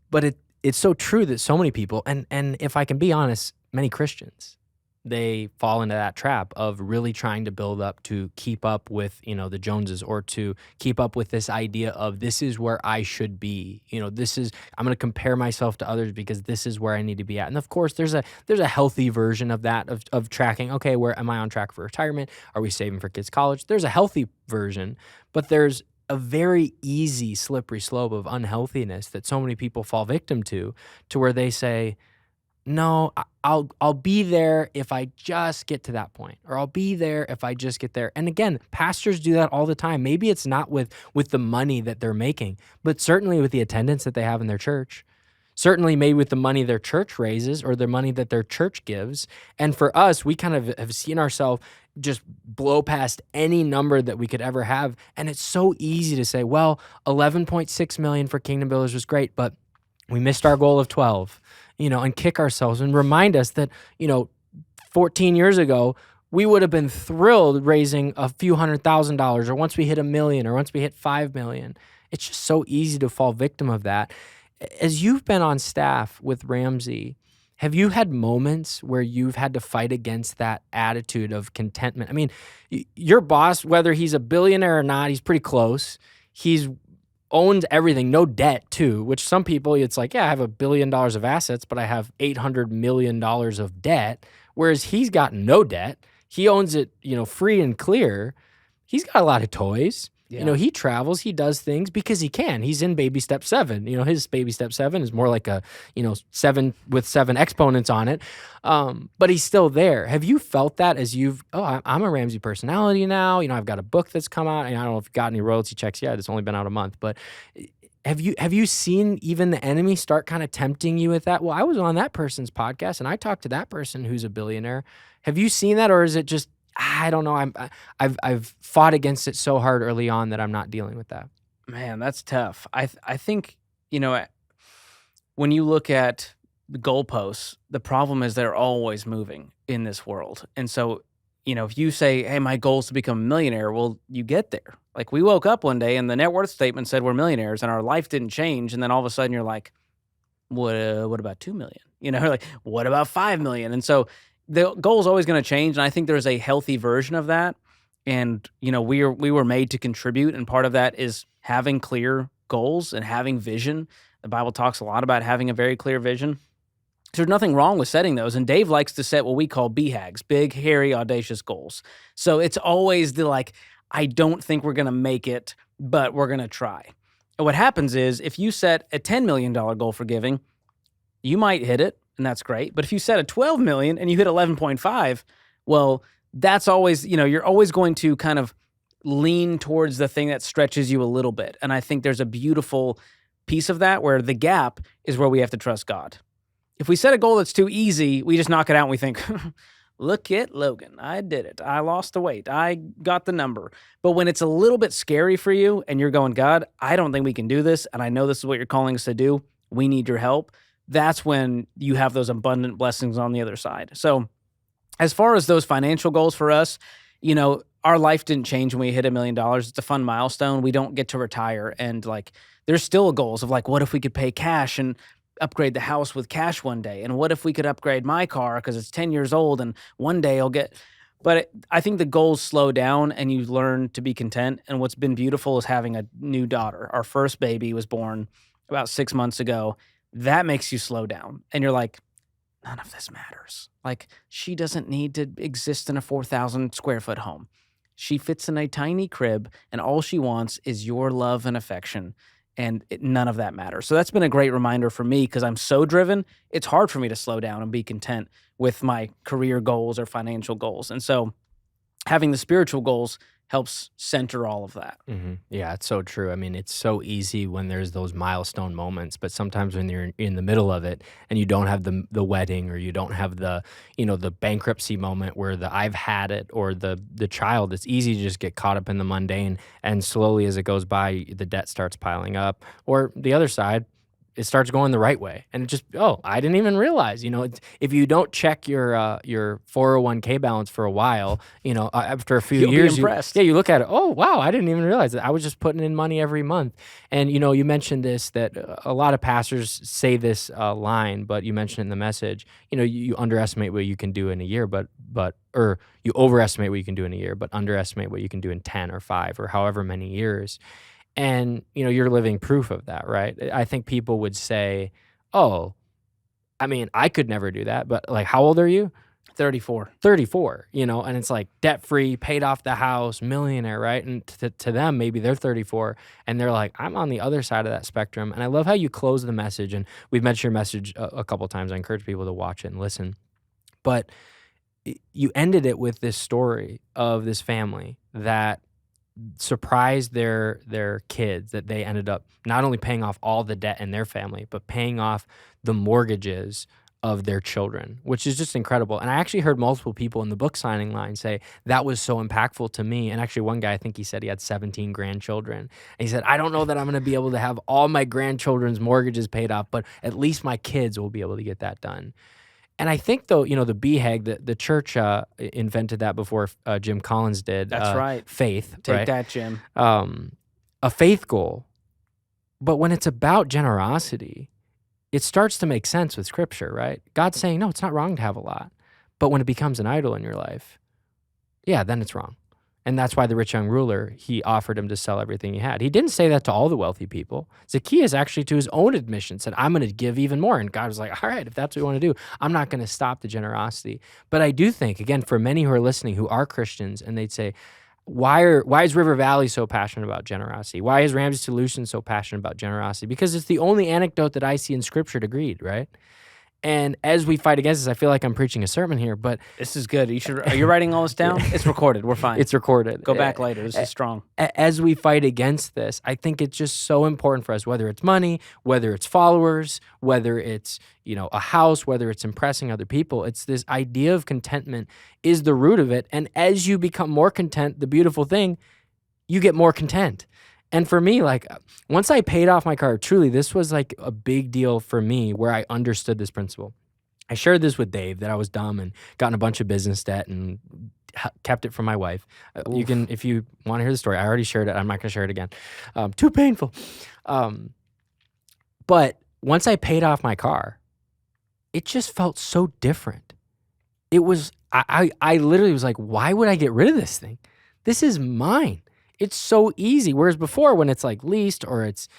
But it's so true that so many people, and if I can be honest, many Christians, they fall into that trap of really trying to build up to keep up with, the Joneses, or to keep up with this idea of, this is where I should be. I'm going to compare myself to others because this is where I need to be at. And of course, there's a healthy version of that, of tracking. Okay, where am I on track for retirement? Are we saving for kids' college? There's a healthy version, but there's a very easy slippery slope of unhealthiness that so many people fall victim to where they say, no, I'll be there if I just get to that point, or I'll be there if I just get there. And again, pastors do that all the time. Maybe it's not with the money that they're making, but certainly with the attendance that they have in their church. certainly maybe with the money their church raises or the money that their church gives. And for us, we kind of have seen ourselves just blow past any number that we could ever have. And it's so easy to say, well, 11.6 million for Kingdom Builders was great, but we missed our goal of 12, and kick ourselves and remind us that, 14 years ago, we would have been thrilled raising a few $100,000, or once we hit $1 million, or once we hit 5 million. It's just so easy to fall victim of that. As you've been on staff with Ramsey, have you had moments where you've had to fight against that attitude of contentment? I mean, your boss, whether he's a billionaire or not, he's pretty close. He's owns everything, no debt too, which some people, it's like, yeah, I have $1 billion of assets, but I have $800 million of debt, whereas he's got no debt. He owns it, free and clear. He's got a lot of toys. Yeah. He travels, he does things because he can. He's in baby step 7. His baby step 7 is more like a, 7 with 7 exponents on it. But he's still there. Have you felt that as I'm a Ramsey personality now. I've got a book that's come out, and I don't know if you've got any royalty checks yet. It's only been out a month, but have you seen even the enemy start kind of tempting you with that? Well, I was on that person's podcast and I talked to that person who's a billionaire. Have you seen that, or is it just, I don't know. I've fought against it so hard early on that I'm not dealing with that. Man, that's tough. I think, when you look at the goalposts, the problem is they're always moving in this world. And so, if you say, hey, my goal is to become a millionaire, well, you get there. Like, we woke up one day and the net worth statement said we're millionaires and our life didn't change. And then all of a sudden you're like, what about 2 million? Like, what about 5 million? And so the goal is always going to change. And I think there's a healthy version of that. And, we were made to contribute. And part of that is having clear goals and having vision. The Bible talks a lot about having a very clear vision. There's nothing wrong with setting those. And Dave likes to set what we call BHAGs, big, hairy, audacious goals. So it's always the I don't think we're going to make it, but we're going to try. And what happens is if you set a $10 million goal for giving, you might hit it, and that's great. But if you set a $12 million and you hit 11.5, well, that's always, you're always going to kind of lean towards the thing that stretches you a little bit. And I think there's a beautiful piece of that where the gap is where we have to trust God. If we set a goal that's too easy, we just knock it out and we think, look at Logan. I did it. I lost the weight. I got the number. But when it's a little bit scary for you and you're going, God, I don't think we can do this, and I know this is what you're calling us to do. We need your help. That's when you have those abundant blessings on the other side. So as far as those financial goals for us, our life didn't change when we hit $1 million. It's a fun milestone. We don't get to retire. And there's still goals of what if we could pay cash and upgrade the house with cash one day? And what if we could upgrade my car because it's 10 years old and one day I'll get... But I think the goals slow down and you learn to be content. And what's been beautiful is having a new daughter. Our first baby was born about 6 months ago. That makes you slow down. And you're like, none of this matters. She doesn't need to exist in a 4,000 square foot home. She fits in a tiny crib and all she wants is your love and affection. And none of that matters. So that's been a great reminder for me because I'm so driven. It's hard for me to slow down and be content with my career goals or financial goals. And so having the spiritual goals helps center all of that. Mm-hmm. Yeah, it's so true. I mean, it's so easy when there's those milestone moments, but sometimes when you're in the middle of it and you don't have the wedding, or you don't have the bankruptcy moment where I've had it, or the child, it's easy to just get caught up in the mundane, and slowly as it goes by, the debt starts piling up. Or the other side, it starts going the right way, and it just, I didn't even realize. If you don't check your 401k balance for a while, after a few You'll years, be impressed. you look at it. Oh wow, I didn't even realize that I was just putting in money every month. And you mentioned this, that a lot of pastors say this line, but you mentioned it in the message. You underestimate what you can do in a year, or you overestimate what you can do in a year, but underestimate what you can do in 10 or 5 or however many years. And, you're living proof of that, right? I think people would say, I could never do that. But how old are you? 34. 34, and it's debt-free, paid off the house, millionaire, right? And to them, maybe they're 34 and they're like, I'm on the other side of that spectrum. And I love how you close the message. And we've mentioned your message a couple of times. I encourage people to watch it and listen. But you ended it with this story of this family that surprised their kids that they ended up not only paying off all the debt in their family, but paying off the mortgages of their children, which is just incredible. And I actually heard multiple people in the book signing line say that was so impactful to me. And actually, one guy, I think he said he had 17 grandchildren. And he said, I don't know that I'm going to be able to have all my grandchildren's mortgages paid off, but at least my kids will be able to get that done. And I think, though, the BHAG, the church invented that before Jim Collins did. That's right. Faith. Take right? that, Jim. A faith goal. But when it's about generosity, it starts to make sense with Scripture, right? God's saying, no, it's not wrong to have a lot. But when it becomes an idol in your life, yeah, then it's wrong. And that's why the rich young ruler, he offered him to sell everything he had. He didn't say that to all the wealthy people. Zacchaeus actually, to his own admission, said, I'm going to give even more. And God was like, all right, if that's what you want to do, I'm not going to stop the generosity. But I do think, again, for many who are listening who are Christians, and they'd say, why is River Valley so passionate about generosity? Why is Ramsey Solutions so passionate about generosity? Because it's the only anecdote that I see in Scripture to greed, right? And as we fight against this, I feel like I'm preaching a sermon here, but this is good. Are you writing all this down? It's recorded. We're fine. It's recorded. Go back later. This is strong. As we fight against this, I think it's just so important for us, whether it's money, whether it's followers, whether it's, a house, whether it's impressing other people. It's this idea of contentment is the root of it. And as you become more content, the beautiful thing, you get more content. And for me, like, once I paid off my car, truly, this was like a big deal for me where I understood this principle. I shared this with Dave that I was dumb and got in a bunch of business debt and kept it from my wife. You can, if you want to hear the story, I already shared it. I'm not going to share it again. Too painful. But once I paid off my car, it just felt so different. It was, I literally was like, why would I get rid of this thing? This is mine. It's so easy. Whereas before, when it's like leased or it's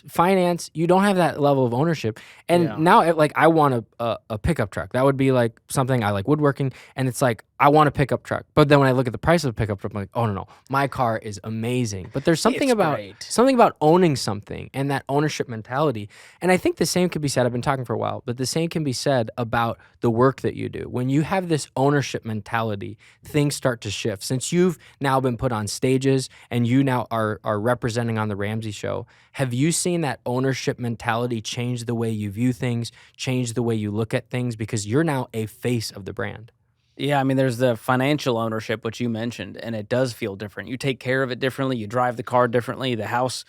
finance, you don't have that level of ownership. And now, like, I want a pickup truck. That would be like something I like woodworking. And it's like, I want a pickup truck. But then when I look at the price of a pickup truck, I'm like, oh no, my car is amazing. But there's something about owning something and that ownership mentality. And I think the same could be said. I've been talking for a while, but the same can be said about the work that you do. When you have this ownership mentality, things start to shift. Since you've now been put on stages and you now are representing on the Ramsey Show, have you seen that ownership mentality change the way you view things, change the way you look at things? Because you're now a face of the brand. Yeah, I mean, there's the financial ownership, which you mentioned, and it does feel different. You take care of it differently. You drive the car differently. The house,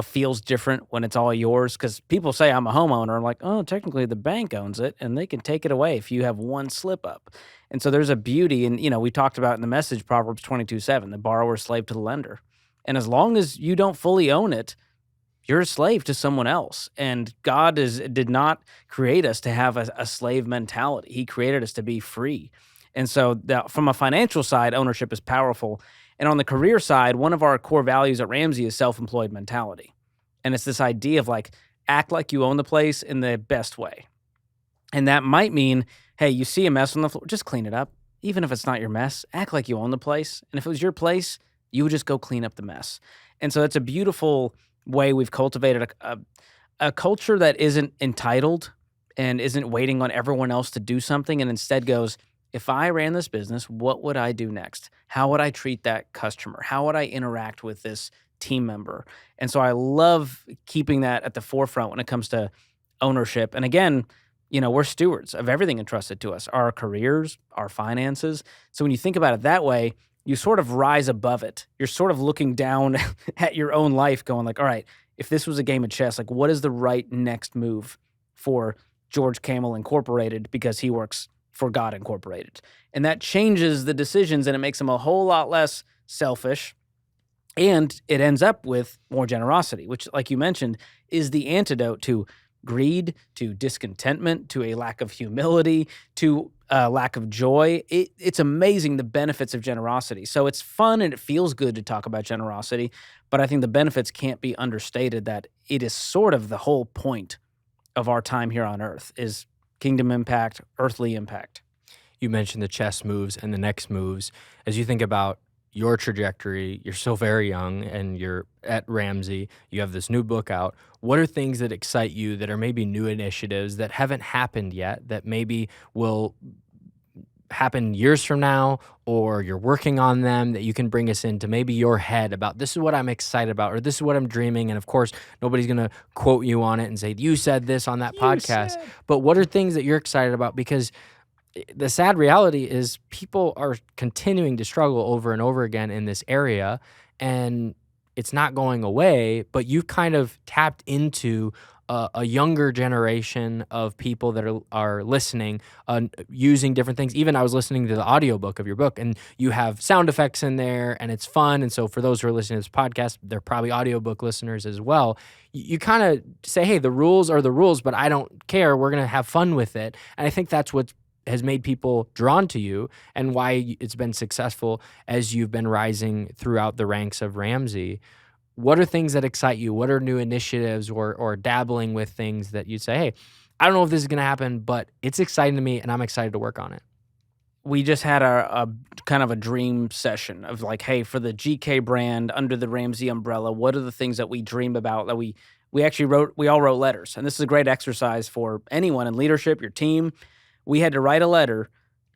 feels different when it's all yours. Because people say I'm a homeowner. I'm like, oh, technically the bank owns it, and they can take it away if you have one slip up. And so there's a beauty, and we talked about in the message Proverbs 22:7, the borrower is slave to the lender. And as long as you don't fully own it, you're a slave to someone else. And God did not create us to have a slave mentality. He created us to be free. And so from a financial side, ownership is powerful. And on the career side, one of our core values at Ramsey is self-employed mentality. And it's this idea of like, act like you own the place in the best way. And that might mean, hey, you see a mess on the floor, just clean it up. Even if it's not your mess, act like you own the place. And if it was your place, you would just go clean up the mess. And so it's a beautiful way we've cultivated a culture that isn't entitled and isn't waiting on everyone else to do something, and instead goes, if I ran this business, what would I do next? How would I treat that customer? How would I interact with this team member? And so I love keeping that at the forefront when it comes to ownership. And again, we're stewards of everything entrusted to us, our careers, our finances. So when you think about it that way, you sort of rise above it. You're sort of looking down at your own life going like, all right, if this was a game of chess, like what is the right next move for George Kamel Incorporated because he works for God Incorporated? And that changes the decisions and it makes them a whole lot less selfish. And it ends up with more generosity, which, like you mentioned, is the antidote to greed, to discontentment, to a lack of humility, to a lack of joy. It's amazing the benefits of generosity. So it's fun and it feels good to talk about generosity, but I think the benefits can't be understated, that it is sort of the whole point of our time here on earth is kingdom impact, earthly impact. You mentioned the chess moves and the next moves. As you think about your trajectory, you're still very young and you're at Ramsey, you have this new book out. What are things that excite you that are maybe new initiatives that haven't happened yet that maybe will happen years from now, or you're working on them, that you can bring us into maybe your head about, this is what I'm excited about, or this is what I'm dreaming. And of course, nobody's going to quote you on it and say, you said this on that You podcast. said. But what are things that you're excited about? Because the sad reality is people are continuing to struggle over and over again in this area, and it's not going away, but you've kind of tapped into a younger generation of people that are listening, using different things. Even I was listening to the audiobook of your book, and you have sound effects in there, and it's fun. And so for those who are listening to this podcast, they're probably audiobook listeners as well. You kind of say, hey, the rules are the rules, but I don't care. We're going to have fun with it. And I think that's what has made people drawn to you, and why it's been successful as you've been rising throughout the ranks of Ramsey. What are things that excite you? What are new initiatives or dabbling with things that you say, hey, I don't know if this is going to happen, but it's exciting to me and I'm excited to work on it? We just had a kind of a dream session of like, hey, for the GK brand under the Ramsey umbrella, what are the things that we dream about that we actually we all wrote letters. And this is a great exercise for anyone in leadership, your team. We had to write a letter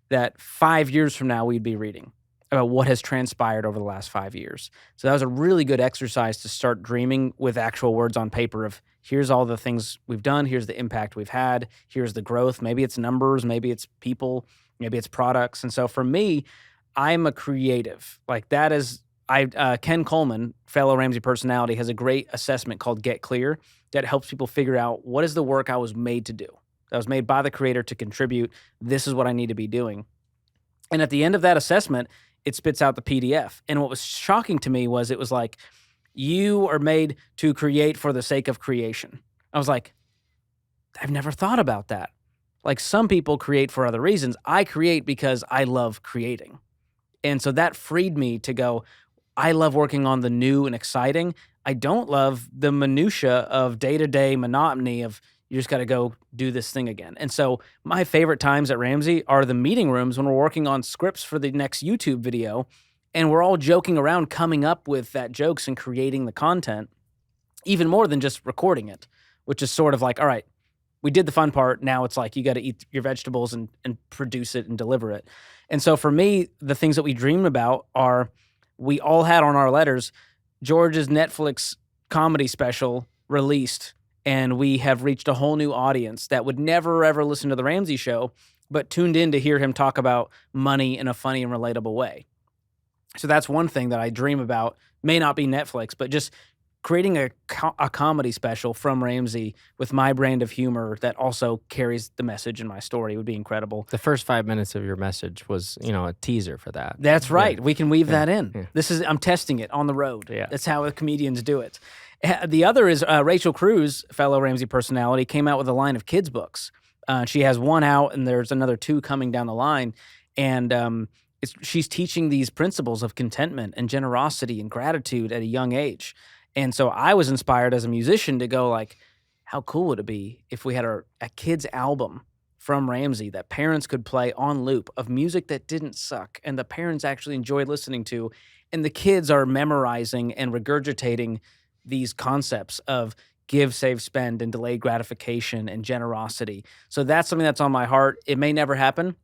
that 5 years from now we'd be reading about what has transpired over the last 5 years. So that was a really good exercise to start dreaming with actual words on paper of, here's all the things we've done, here's the impact we've had, here's the growth. Maybe it's numbers, maybe it's people, maybe it's products. And so for me, I'm a creative. Like that is, Ken Coleman, fellow Ramsey personality, has a great assessment called Get Clear that helps people figure out, what is the work I was made to do? That was made by the creator to contribute. This is what I need to be doing. And at the end of that assessment, it spits out the PDF. And what was shocking to me was it was like, you are made to create for the sake of creation. I was like, I've never thought about that. Like some people create for other reasons. I create because I love creating. And so that freed me to go, I love working on the new and exciting. I don't love the minutia of day-to-day monotony of, you just got to go do this thing again. And so my favorite times at Ramsey are the meeting rooms when we're working on scripts for the next YouTube video, and we're all joking around, coming up with that jokes and creating the content, even more than just recording it, which is sort of like, all right, we did the fun part. Now it's like, you got to eat your vegetables and produce it and deliver it. And so for me, the things that we dream about are, we all had on our letters, George's Netflix comedy special released, and we have reached a whole new audience that would never, ever listen to The Ramsey Show, but tuned in to hear him talk about money in a funny and relatable way. So that's one thing that I dream about. May not be Netflix, but just creating a comedy special from Ramsey with my brand of humor that also carries the message in my story would be incredible. The first 5 minutes of your message was, a teaser for that. That's right. Yeah. We can weave that in. Yeah. I'm testing it on the road. Yeah. That's how comedians do it. The other is Rachel Cruz, fellow Ramsey personality, came out with a line of kids' books. She has one out, and there's another 2 coming down the line. And she's teaching these principles of contentment and generosity and gratitude at a young age. And so I was inspired as a musician to go like, how cool would it be if we had a kids' album from Ramsey that parents could play on loop of music that didn't suck and the parents actually enjoyed listening to, and the kids are memorizing and regurgitating these concepts of give, save, spend, and delayed gratification and generosity. So that's something that's on my heart. It may never happen,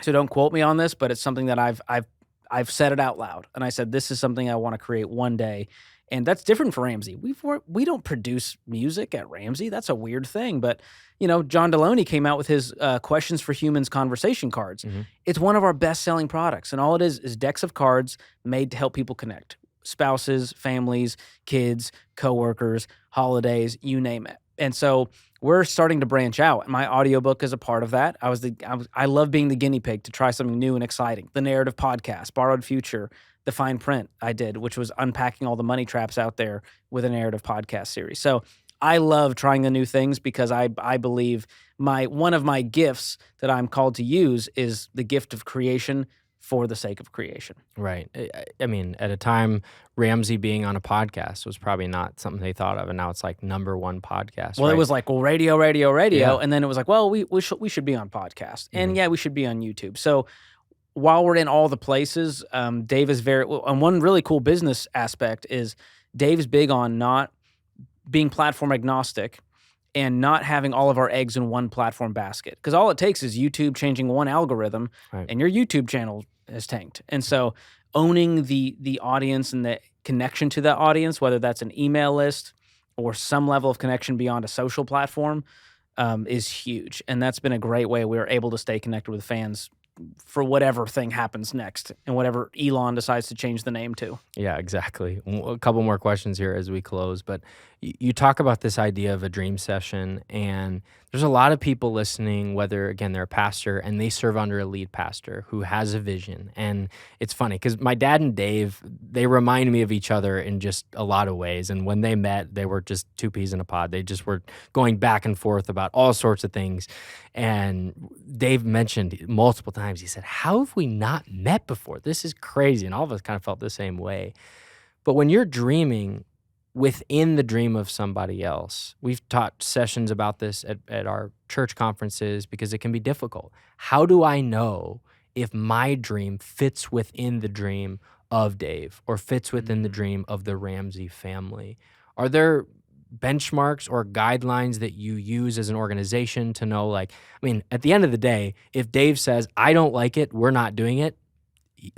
so don't quote me on this, but it's something that I've said it out loud, and I said this is something I want to create one day. And that's different for Ramsey. We don't produce music at Ramsey. That's a weird thing. But, John Deloney came out with his Questions for Humans conversation cards. Mm-hmm. It's one of our best-selling products. And all it is decks of cards made to help people connect. Spouses, families, kids, coworkers, holidays, you name it. And so we're starting to branch out. My audiobook is a part of that. I love being the guinea pig to try something new and exciting. The Narrative Podcast, Borrowed Future, the fine print I did, which was unpacking all the money traps out there with a narrative podcast series. So I love trying the new things because I believe one of my gifts that I'm called to use is the gift of creation for the sake of creation. Right. I mean, at a time, Ramsey being on a podcast was probably not something they thought of, and now it's like #1 podcast. Well, right? It was like, radio, Yeah. and then it was like, well, we should be on podcast, and yeah, we should be on YouTube. So while we're in all the places, Dave is and one really cool business aspect is Dave's big on not being platform agnostic and not having all of our eggs in one platform basket. Because all it takes is YouTube changing one algorithm, Right. and your YouTube channel has tanked. And so, owning the audience and the connection to that audience, whether that's an email list or some level of connection beyond a social platform, is huge. And that's been a great way we were able to stay connected with fans for whatever thing happens next and whatever Elon decides to change the name to. Yeah, exactly. A couple more questions here as we close, but you talk about this idea of a dream session, and there's a lot of people listening, whether again they're a pastor and they serve under a lead pastor who has a vision. And it's funny because my dad and Dave, they remind me of each other in just a lot of ways. And when they met, they were just two peas in a pod. They just were going back and forth about all sorts of things. And Dave mentioned multiple times, he said, "How have we not met before? This is crazy." And all of us kind of felt the same way. But when you're dreaming within the dream of somebody else, we've taught sessions about this at our church conferences because it can be difficult. How do I know if my dream fits within the dream of Dave or fits within the dream of the Ramsey family? Are there benchmarks or guidelines that you use as an organization to know, like, I mean, at the end of the day, if Dave says, "I don't like it, we're not doing it,"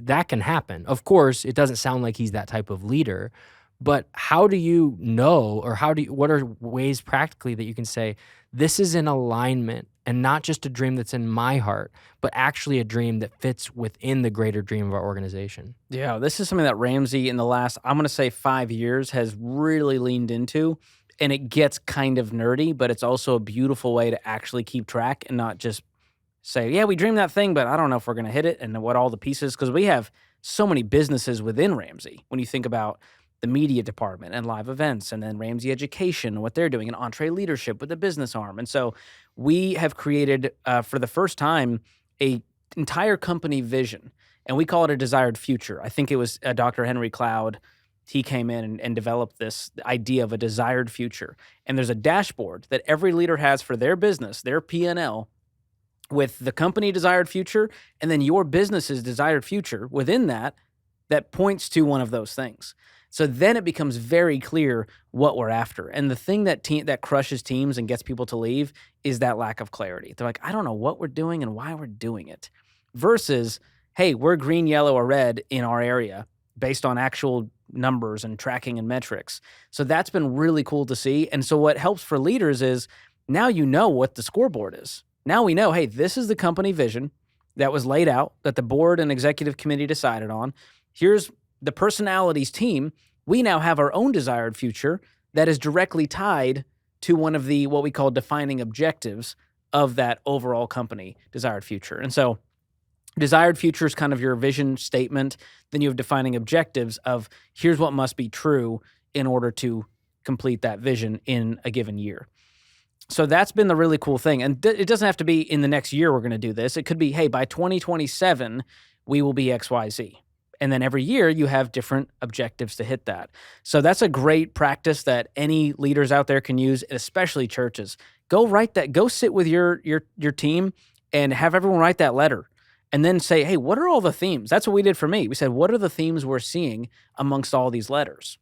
that can happen. Of course, it doesn't sound like he's that type of leader, but how do you know, or what are ways practically that you can say, this is in alignment and not just a dream that's in my heart, but actually a dream that fits within the greater dream of our organization? Yeah, this is something that Ramsey in the last, I'm going to say 5 years, has really leaned into. And it gets kind of nerdy, but it's also a beautiful way to actually keep track and not just say, yeah, we dreamed that thing, but I don't know if we're going to hit it and what all the pieces, because we have so many businesses within Ramsey. When you think about the media department and live events, and then Ramsey Education and what they're doing, and Entree Leadership with the business arm. And so we have created, for the first time, a entire company vision, and we call it a desired future. I think it was Dr. Henry Cloud. He came in and developed this idea of a desired future. And there's a dashboard that every leader has for their business, their P&L, with the company desired future, and then your business's desired future within that points to one of those things. So then it becomes very clear what we're after. And the thing that crushes teams and gets people to leave is that lack of clarity. They're like, I don't know what we're doing and why we're doing it. Versus, hey, we're green, yellow, or red in our area based on actual numbers and tracking and metrics. So that's been really cool to see. And so what helps for leaders is now you know what the scoreboard is. Now we know, hey, this is the company vision that was laid out, that the board and executive committee decided on. Here's the personalities team. We now have our own desired future that is directly tied to one of the what we call defining objectives of that overall company desired future. And so desired future is kind of your vision statement. Then you have defining objectives of here's what must be true in order to complete that vision in a given year. So that's been the really cool thing. And it doesn't have to be in the next year we're going to do this. It could be, hey, by 2027, we will be XYZ. And then every year you have different objectives to hit that. So that's a great practice that any leaders out there can use, especially churches. Go write that. Go sit with your team and have everyone write that letter. And then say, hey, what are all the themes? That's what we did for me. We said, what are the themes we're seeing amongst all these letters?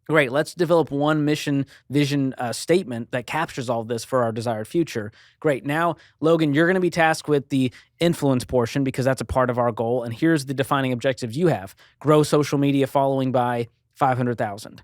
Great, let's develop one mission vision statement that captures all of this for our desired future. Great, now, Logan, you're going to be tasked with the influence portion because that's a part of our goal. And here's the defining objectives you have. Grow social media following by 500,000.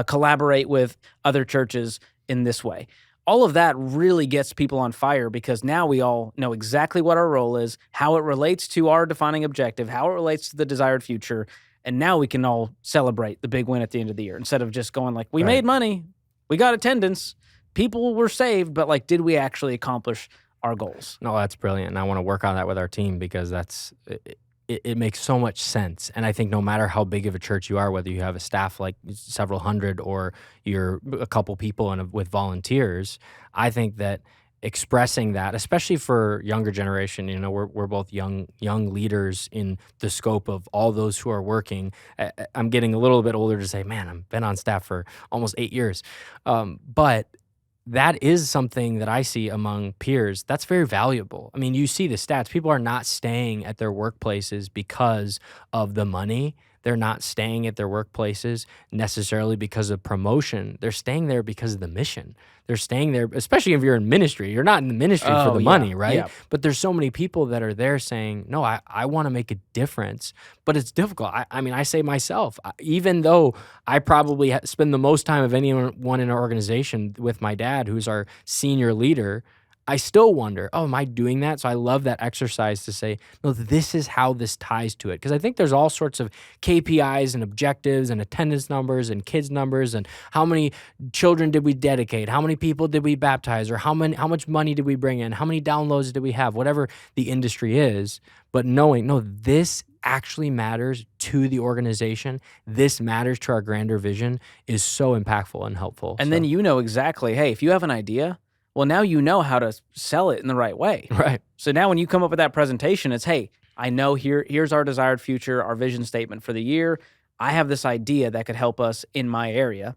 Collaborate with other churches in this way. All of that really gets people on fire because now we all know exactly what our role is, how it relates to our defining objective, how it relates to the desired future. And now we can all celebrate the big win at the end of the year instead of just going like, we made money, we got attendance, people were saved, but like, did we actually accomplish our goals? No, that's brilliant. And I want to work on that with our team because it makes so much sense. And I think no matter how big of a church you are, whether you have a staff like several hundred or you're a couple people and with volunteers, I think that expressing that, especially for younger generation, we're both young leaders in the scope of all those who are working. I'm getting a little bit older to say, man, I've been on staff for almost 8 years. But that is something that I see among peers. That's very valuable. I mean, you see the stats. People are not staying at their workplaces because of the money. they're not staying at their workplaces necessarily because of promotion. They're staying there because of the mission. They're staying there, especially if you're in ministry. You're not in the ministry for Oh, the yeah. money, right? Yeah. But there's so many people that are there saying, no, I want to make a difference, but it's difficult. I mean, I say myself, even though I probably spend the most time of anyone in our organization with my dad, who's our senior leader, I still wonder, oh, am I doing that? So I love that exercise to say, no, this is how this ties to it. Because I think there's all sorts of KPIs and objectives and attendance numbers and kids numbers and how many children did we dedicate? How many people did we baptize? Or how much money did we bring in? How many downloads did we have? Whatever the industry is. But knowing, no, this actually matters to the organization. This matters to our grander vision is so impactful and helpful. And then you know exactly, hey, if you have an idea, well, now you know how to sell it in the right way. Right. So now when you come up with that presentation, it's, hey, I know here's our desired future, our vision statement for the year. I have this idea that could help us in my area,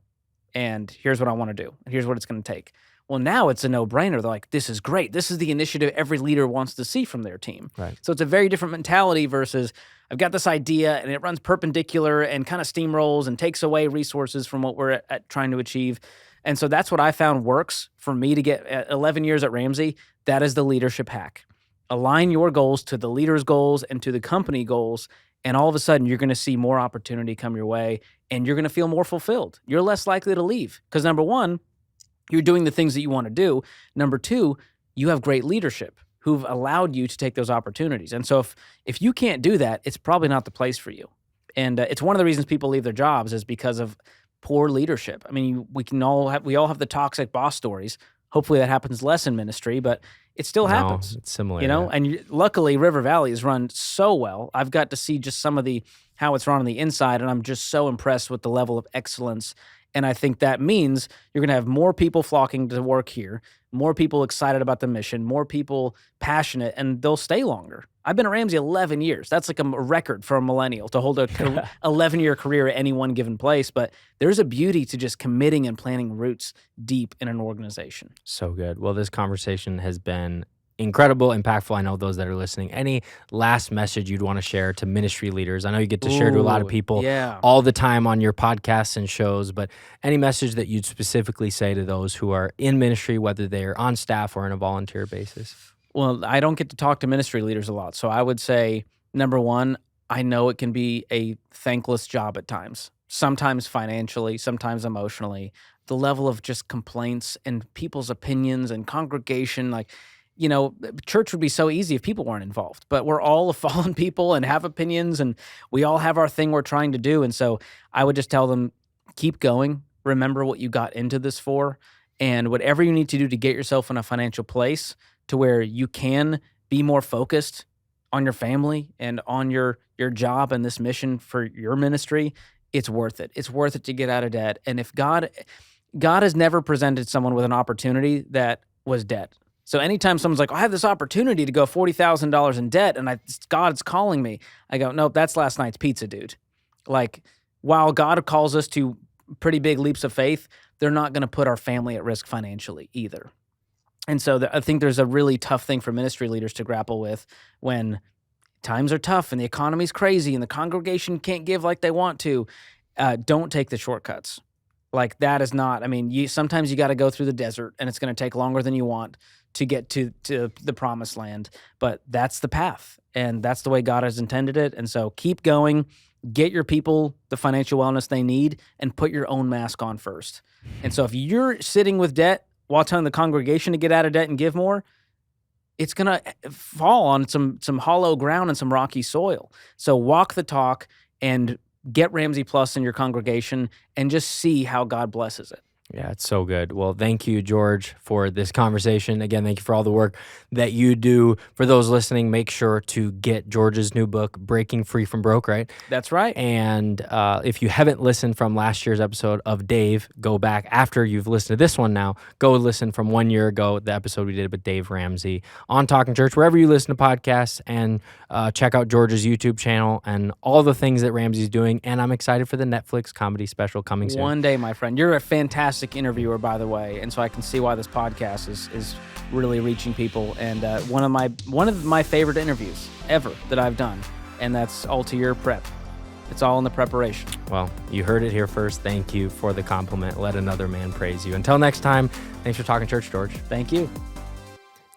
and here's what I want to do, and here's what it's going to take. Well, now it's a no-brainer. They're like, this is great. This is the initiative every leader wants to see from their team. Right. So it's a very different mentality versus I've got this idea, and it runs perpendicular and kind of steamrolls and takes away resources from what we're trying to achieve. And so that's what I found works for me to get at 11 years at Ramsey. That is the leadership hack. Align your goals to the leader's goals and to the company goals, and all of a sudden you're going to see more opportunity come your way, and you're going to feel more fulfilled. You're less likely to leave because, number one, you're doing the things that you want to do. Number two, you have great leadership who've allowed you to take those opportunities. And so if you can't do that, it's probably not the place for you. And it's one of the reasons people leave their jobs is because of poor leadership. I mean, we all have the toxic boss stories. Hopefully that happens less in ministry, but it still happens. It's similar. You know, and luckily River Valley is run so well. I've got to see just some of how it's run on the inside, and I'm just so impressed with the level of excellence. And I think that means you're going to have more people flocking to work here, more people excited about the mission, more people passionate, and they'll stay longer. I've been at Ramsey 11 years. That's like a record for a millennial to hold a 11-year career at any one given place. But there's a beauty to just committing and planting roots deep in an organization. So good. Well, this conversation has been incredible, impactful. I know those that are listening. Any last message you'd want to share to ministry leaders? I know you get to share to a lot of people all the time on your podcasts and shows, but any message that you'd specifically say to those who are in ministry, whether they're on staff or on a volunteer basis? Well, I don't get to talk to ministry leaders a lot. So I would say, number one, I know it can be a thankless job at times, sometimes financially, sometimes emotionally. The level of just complaints and people's opinions and congregation, like, you know, church would be so easy if people weren't involved, but we're all fallen people and have opinions, and we all have our thing we're trying to do. And so I would just tell them, keep going. Remember what you got into this for, and whatever you need to do to get yourself in a financial place to where you can be more focused on your family and on your job and this mission for your ministry, it's worth it. It's worth it to get out of debt. And if God has never presented someone with an opportunity that was debt. So anytime someone's like, I have this opportunity to go $40,000 in debt and God's calling me, I go, nope, that's last night's pizza, dude. Like, while God calls us to pretty big leaps of faith, they're not going to put our family at risk financially either. And so I think there's a really tough thing for ministry leaders to grapple with when times are tough and the economy's crazy and the congregation can't give like they want to. Don't take the shortcuts. Like, that is not, I mean, sometimes you got to go through the desert, and it's going to take longer than you want to get to the promised land. But that's the path, and that's the way God has intended it. And so keep going, get your people the financial wellness they need, and put your own mask on first. And so if you're sitting with debt while telling the congregation to get out of debt and give more, it's going to fall on some hollow ground and some rocky soil. So walk the talk and get Ramsey Plus in your congregation and just see how God blesses it. Yeah, it's so good. Well, thank you, George, for this conversation. Again, thank you for all the work that you do. For those listening, make sure to get George's new book, Breaking Free from Broke, right? That's right. And if you haven't listened from last year's episode of Dave, go back after you've listened to this one now. Go listen from 1 year ago, the episode we did with Dave Ramsey on Talking Church, wherever you listen to podcasts, and check out George's YouTube channel and all the things that Ramsey's doing. And I'm excited for the Netflix comedy special coming soon. One day, my friend. You're a fantastic interviewer, by the way, and so I can see why this podcast is really reaching people. And one of my favorite interviews ever that I've done, and that's all to your prep. It's all in the preparation. Well, you heard it here first. Thank you for the compliment. Let another man praise you. Until next time, thanks for talking church, George. Thank you.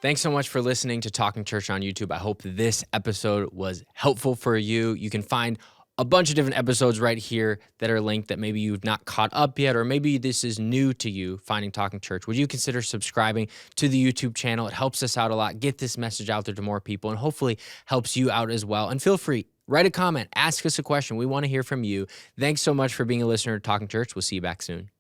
Thanks so much for listening to Talking Church on YouTube. I hope this episode was helpful for you. You can find a bunch of different episodes right here that are linked that maybe you've not caught up yet, or maybe this is new to you, finding Talking Church. Would you consider subscribing to the YouTube channel? It helps us out a lot. Get this message out there to more people and hopefully helps you out as well. And feel free, write a comment, ask us a question. We want to hear from you. Thanks so much for being a listener to Talking Church. We'll see you back soon.